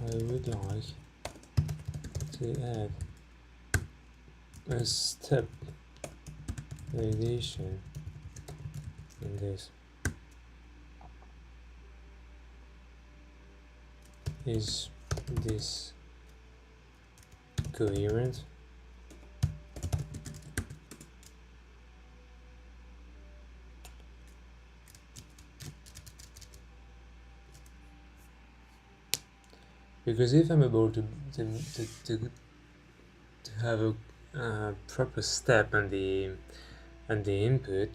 I would like to add a step validation in this. Is this coherent? Because if I'm able to have a proper step on the input,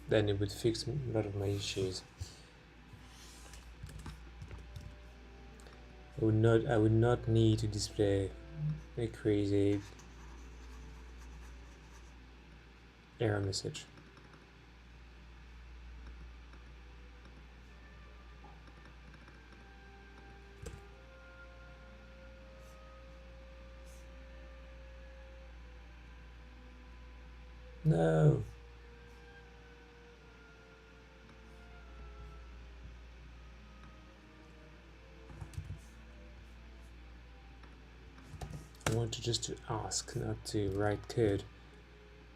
then it would fix a lot of my issues. I would not need to display a crazy error message. No. I wanted just to ask, not to write code,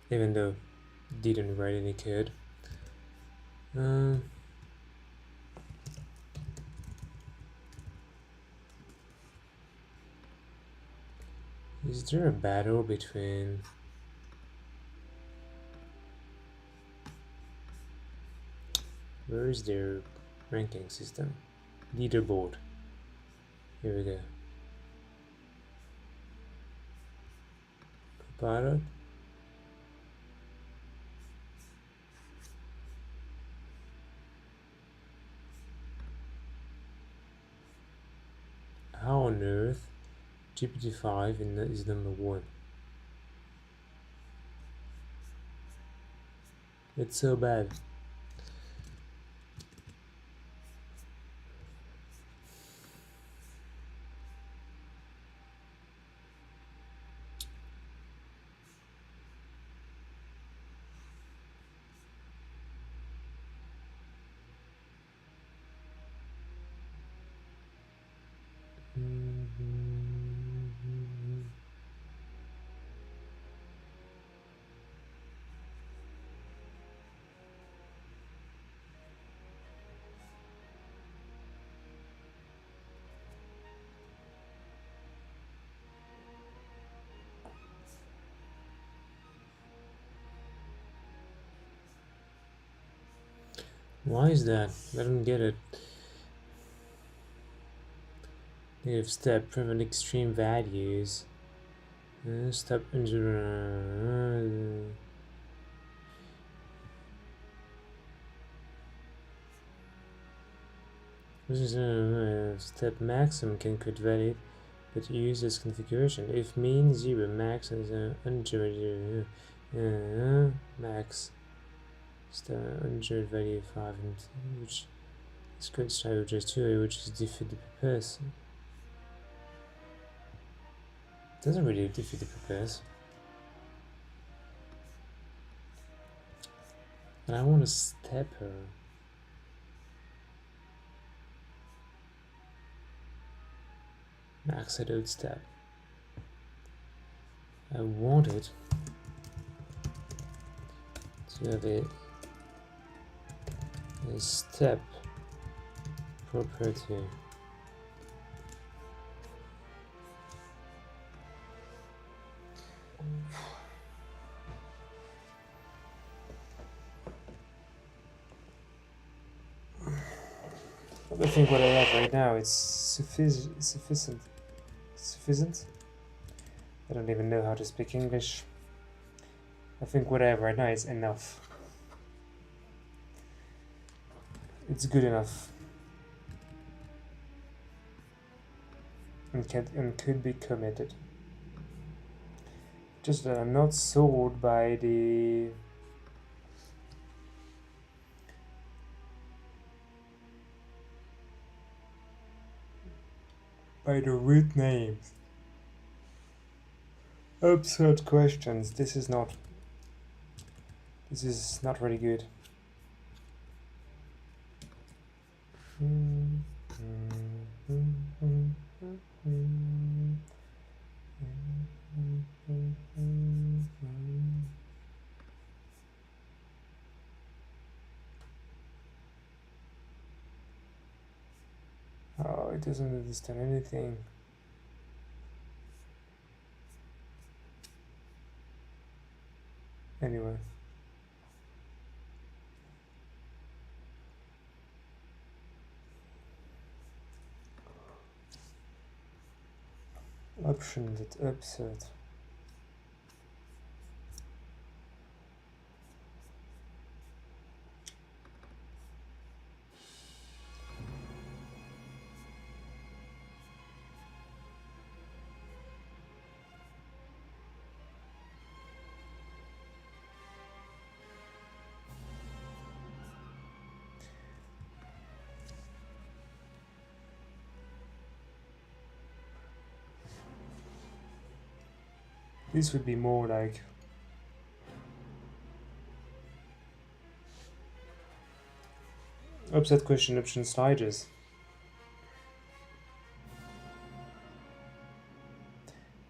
even though I didn't write any code. Is there a battle between where is their ranking system? Leaderboard. Here we go. Copilot. How on earth GPT-5 is number 1? It's so bad. Why is that? I don't get it. Negative step, prevent extreme values. Stop step maximum can create valid, but use this configuration. If mean 0, max is max step value 5, and which is good style which is 2, which is defeat the purpose. Doesn't really defeat the purpose. And I want to step her. Max adult step. I want it to have a step property. I think what I have right now is sufficient. I don't even know how to speak English. I think what I have right now is enough. It's good enough. And could be committed. Just that I'm not sold by the root names. Absurd questions. This is not really good. Oh, it doesn't understand anything. Anyway. Option that absurd. This would be more like Upset question option sliders.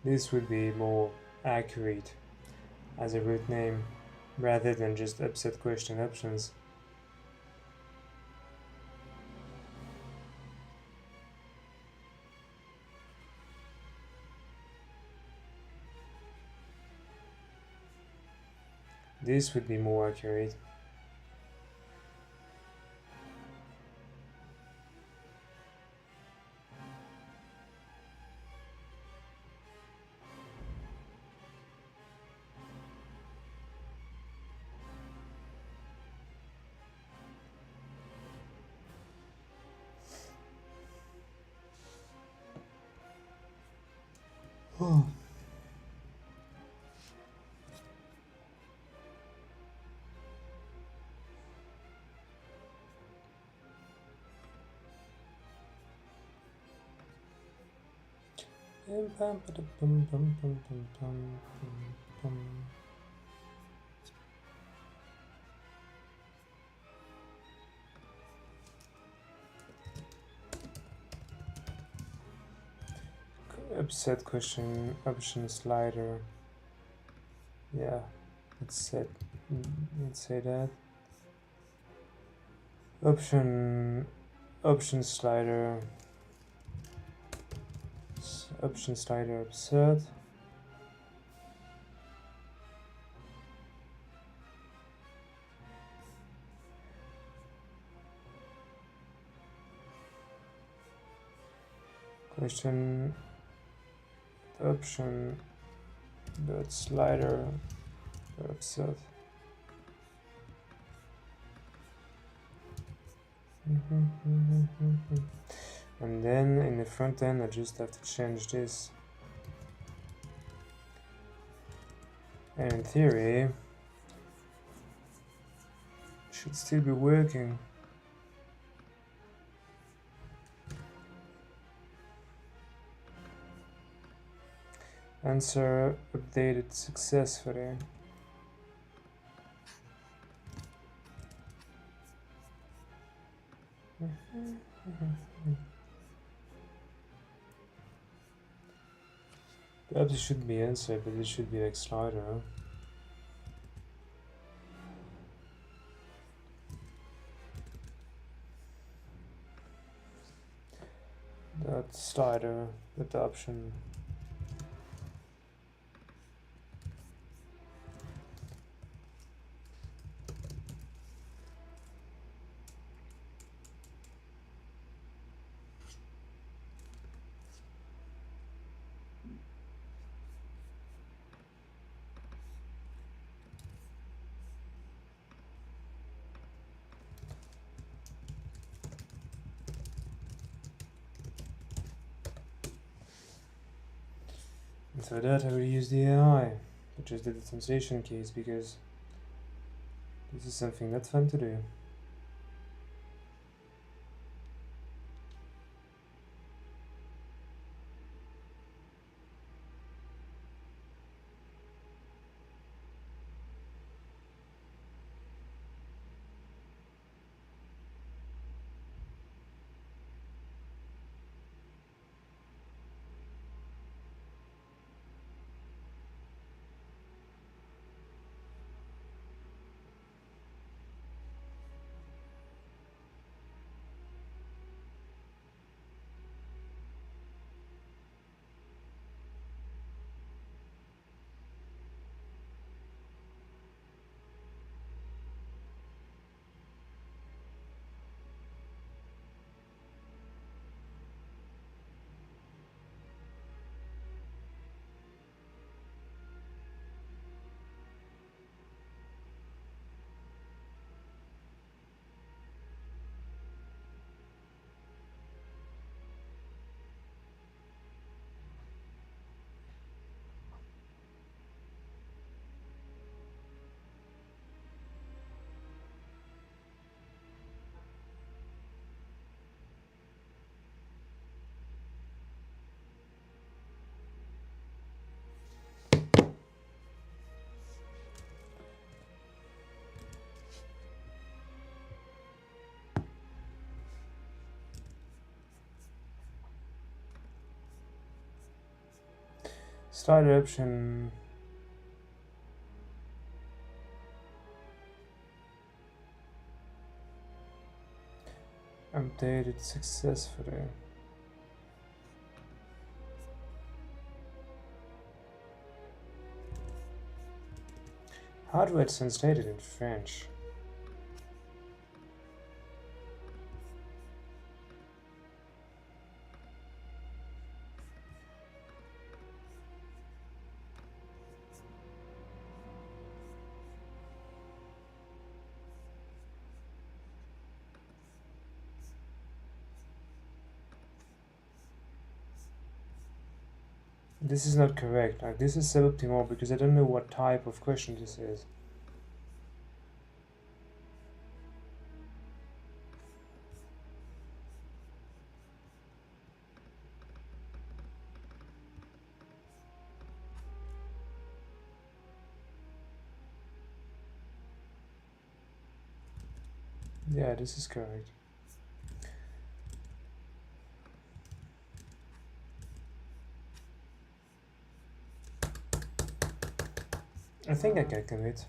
This would be more accurate as a root name rather than just upset question options. This would be more accurate. Oh. Upset question option slider. Yeah, let's say that. Option slider. Option slider upset. Question option dot slider upset. And then in the front end I just have to change this, and in theory it should still be working. Answer updated successfully. Perhaps it shouldn't be answer, but it should be like slider. That slider adoption. And for that I will use the AI, which is the translation case, because this is something that's fun to do. Slider option. Updated successfully. How do I translate it in French? This is not correct. Like, this is suboptimal because I don't know what type of question this is. Yeah, this is correct. I think I can commit.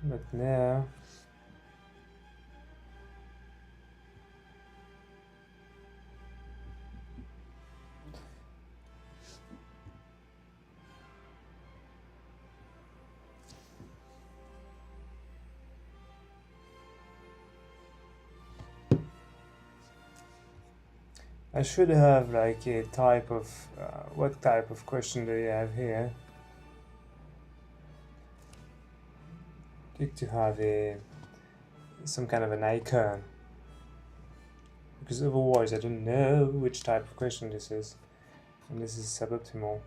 But now I should have like a type of what type of question do you have here? Need to have some kind of an icon, because otherwise I don't know which type of question this is, and this is suboptimal.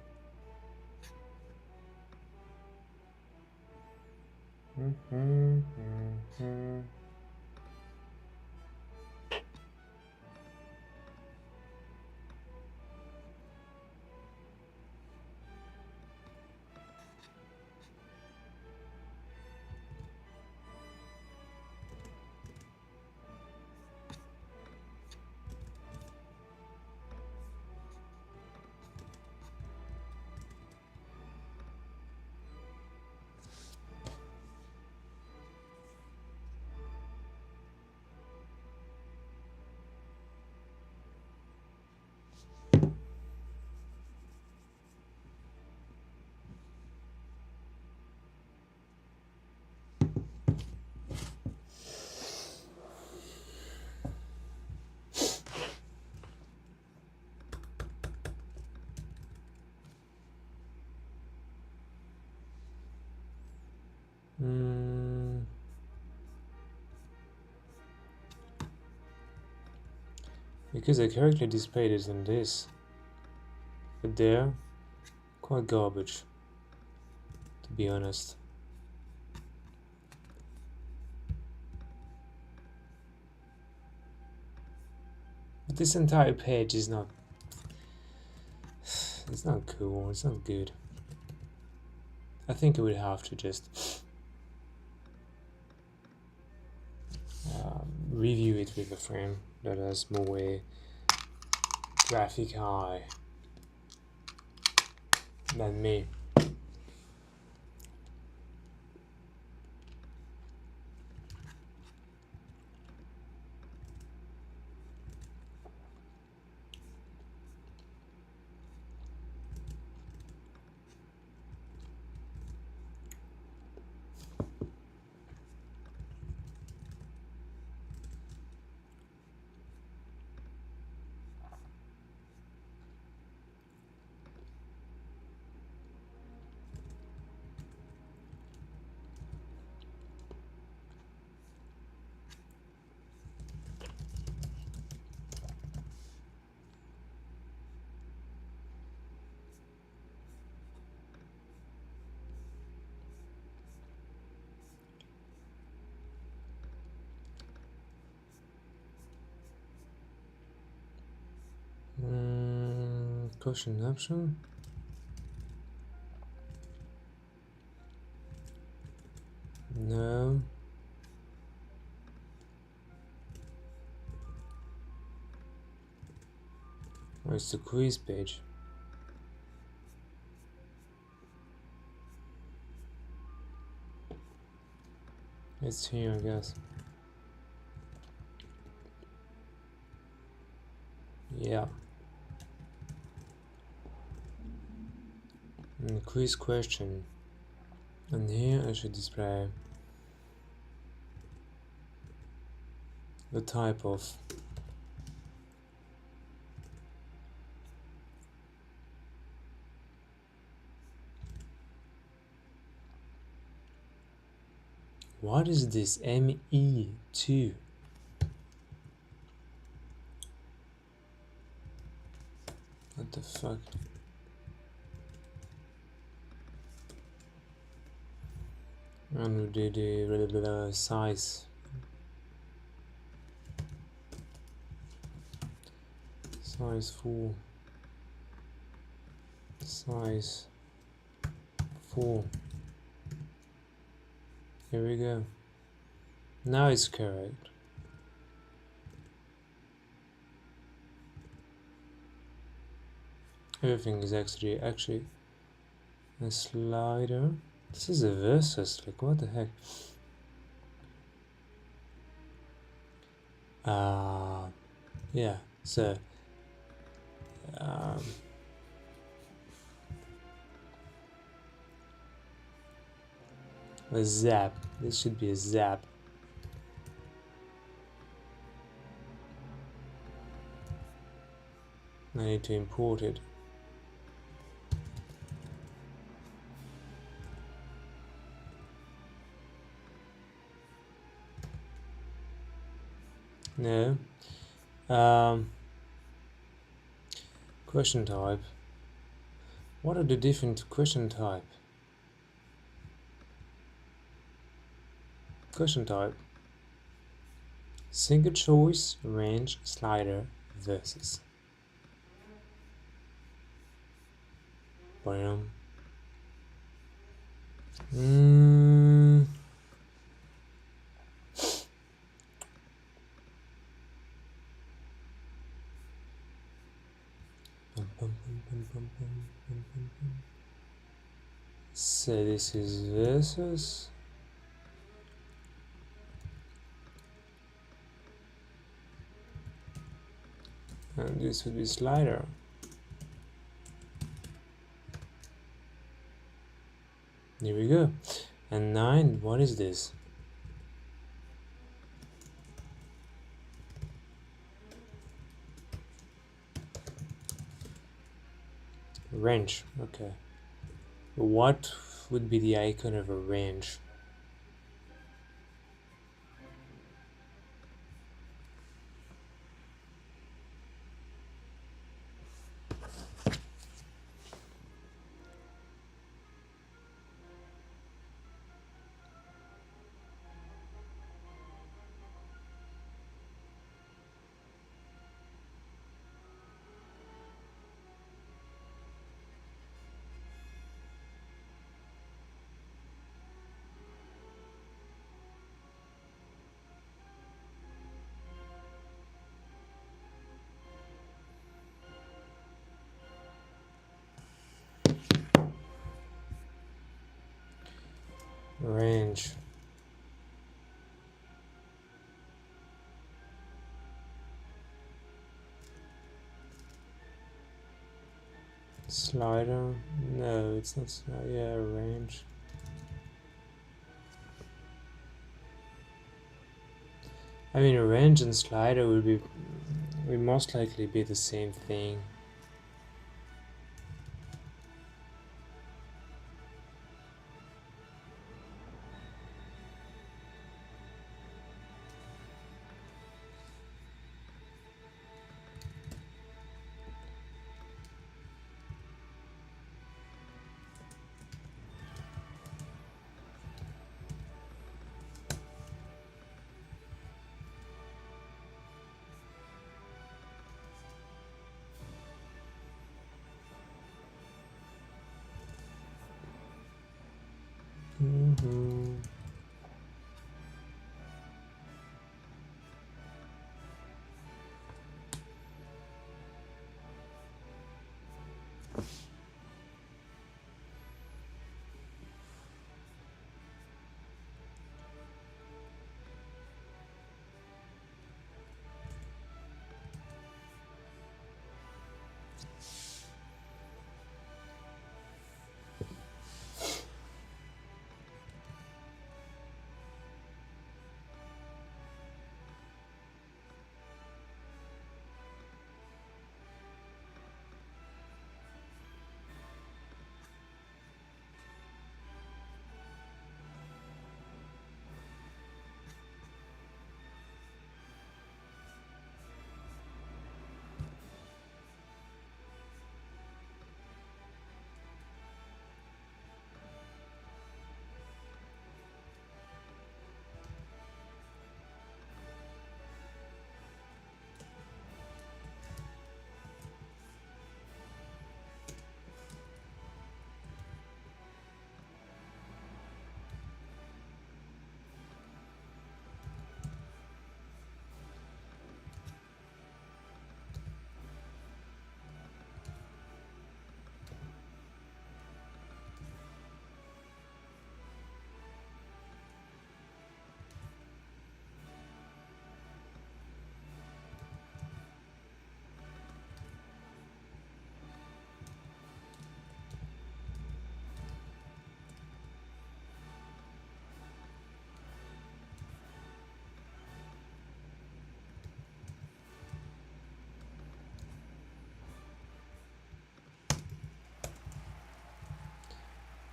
because I correctly displayed it in this, but there, quite garbage, to be honest. But this entire page is not, it's not cool, it's not good. I think I would have to just review it with a friend that has more graphic eye than me. Caution option. No. Where's the quiz page? It's here, I guess. Yeah. And quiz question. And here I should display the type of what is this ME2? What the fuck? And we did the size. Size 4. Size 4. Here we go. Now it's correct. Everything is actually a slider. This is a versus, like what the heck? Yeah, so a zap. This should be a zap. I need to import it. No. Question type. What are the different question type? Question type. Single choice, range, slider, versus. Bam. So this is versus. And this would be slider. Here we go. And 9, what is this? Range, okay. What would be the icon of a range? range. Slider? No, it's not slider. Yeah, range. I mean, range and slider will most likely be the same thing.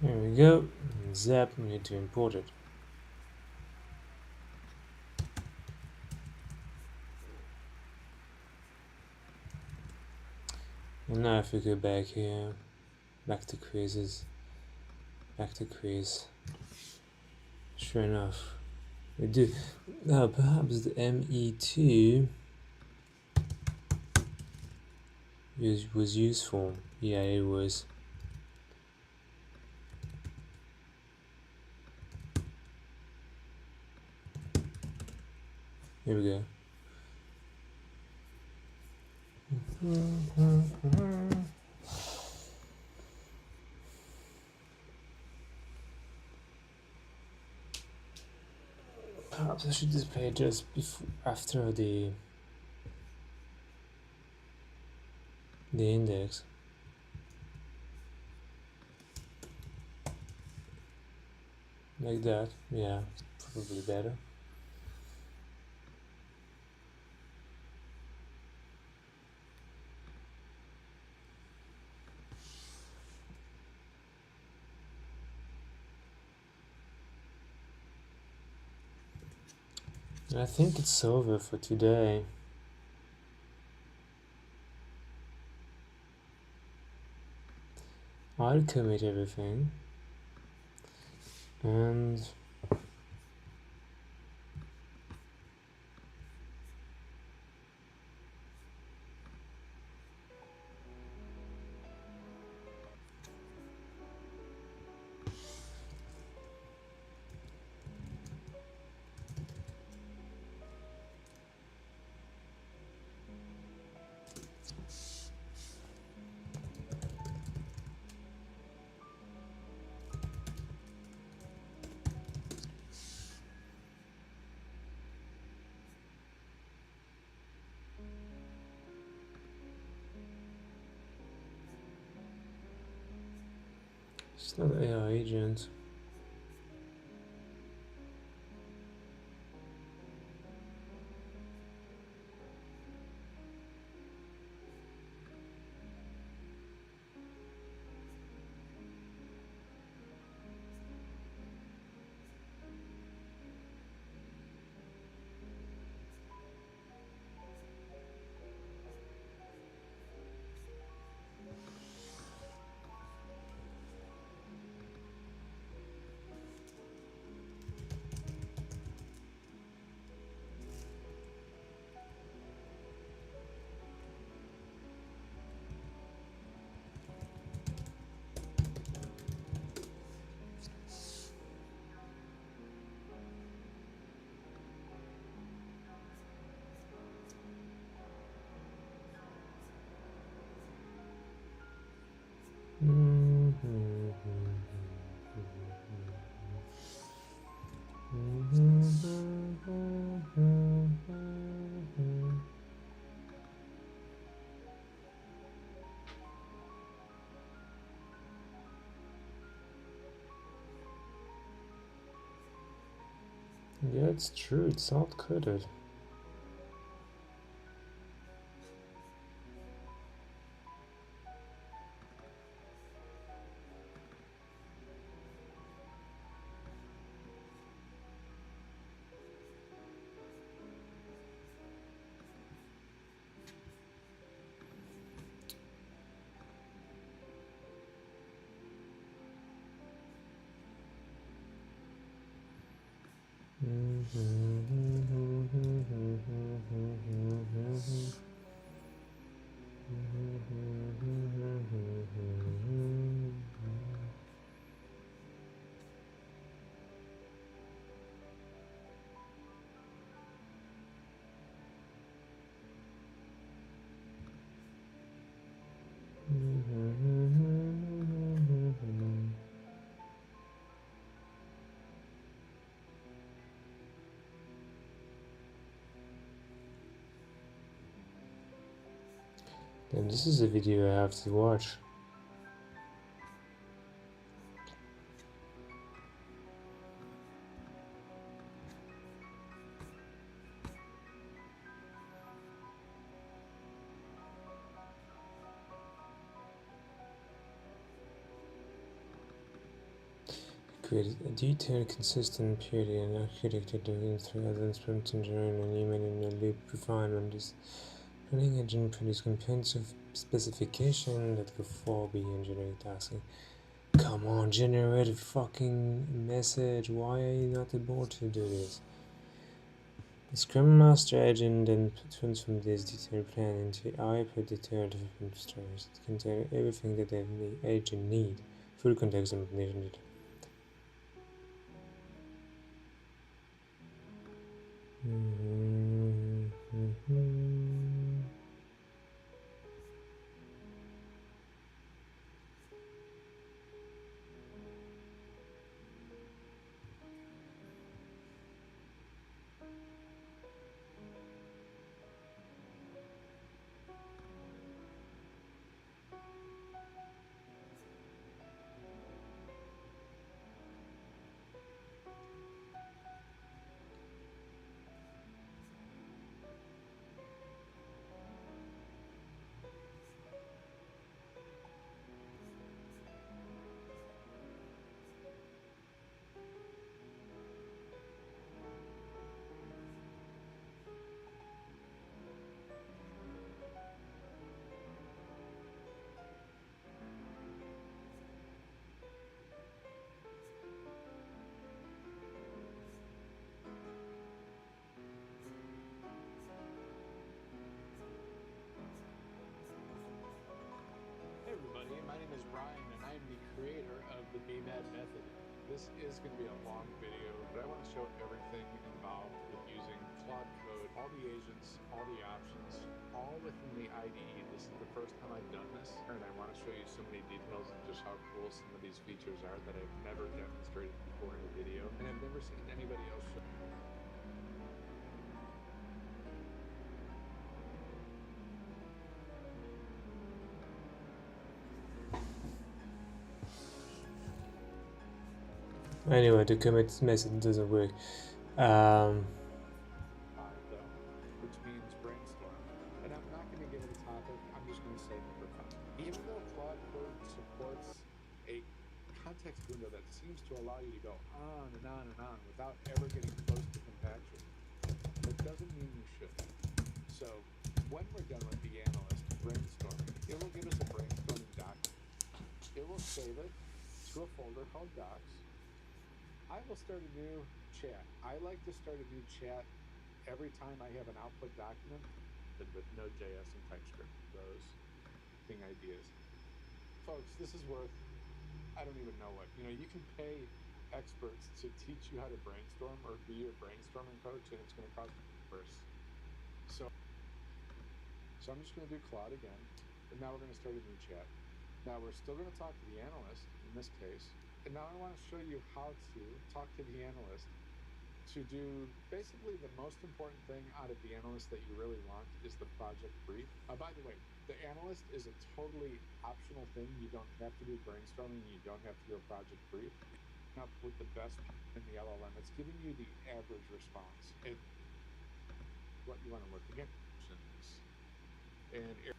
There we go. Zap, we need to import it. And now if we go back here, back to quizzes, back to quiz. Sure enough, we do. Now perhaps the ME2 was useful. Yeah, it was. Here we go. Perhaps I should display it just before, after the index. Like that, yeah, probably better. And I think it's over for today. I'll commit everything and It's not AI agent. Yeah, it's true, it's not coded. And this is a video I have to watch. Created a detailed, consistent, purely and architected document through other prompt engineering and human in the loop refinement. This running engine produces comprehensive specification that go far beyond engineering tasks. Come on, generate a fucking message. Why are you not able to do this? The Scrum Master agent then transforms this detailed plan into hyper-detailed development stories that contain everything that the agent needs. Full context implementation data. Hey everybody, my name is Brian and I am the creator of the b2b method. This is going to be a long video, but I want to show everything involved with using Claude Code, all the agents, all the options, all within the IDE. This is the first time I've done this, and I want to show you so many details and just how cool some of these features are that I've never demonstrated before in a video, and I've never seen anybody else show. Anyway, the commit method doesn't work. Though, which means brainstorm. And I'm not going to get into the topic. I'm just going to say for fun. Even though Claude Code supports a context window that seems to allow you to go on and on and on without ever getting close to compaction, that doesn't mean you should. So when we're done with the analyst brainstorming, it will give us a brainstorming document. It will save it to a folder called docs. I will start a new chat. I like to start a new chat every time I have an output document with Node.js and TypeScript, those thing ideas. Folks, this is worth, I don't even know what. You can pay experts to teach you how to brainstorm or be your brainstorming coach, and it's going to cost you worse. So I'm just going to do Claude again, and now we're going to start a new chat. Now we're still going to talk to the analyst in this case, and now I want to show you how to talk to the analyst to do basically the most important thing out of the analyst that you really want is the project brief. By the way, the analyst is a totally optional thing. You don't have to do brainstorming. You don't have to do a project brief. Up with the best in the LLM, it's giving you the average response. It's what you want to look against. And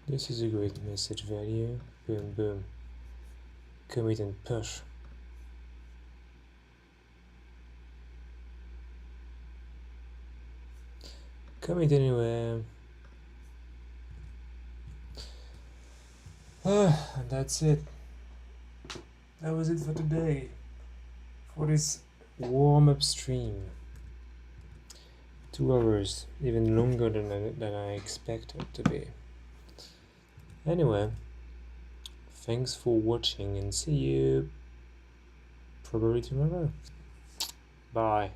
This is a great message value. Boom, boom. Commit and push. Commit anyway. And that's it. That was it for today. For this warm-up stream. 2 hours, even longer than I expected to be. Anyway, thanks for watching and see you probably tomorrow. Bye.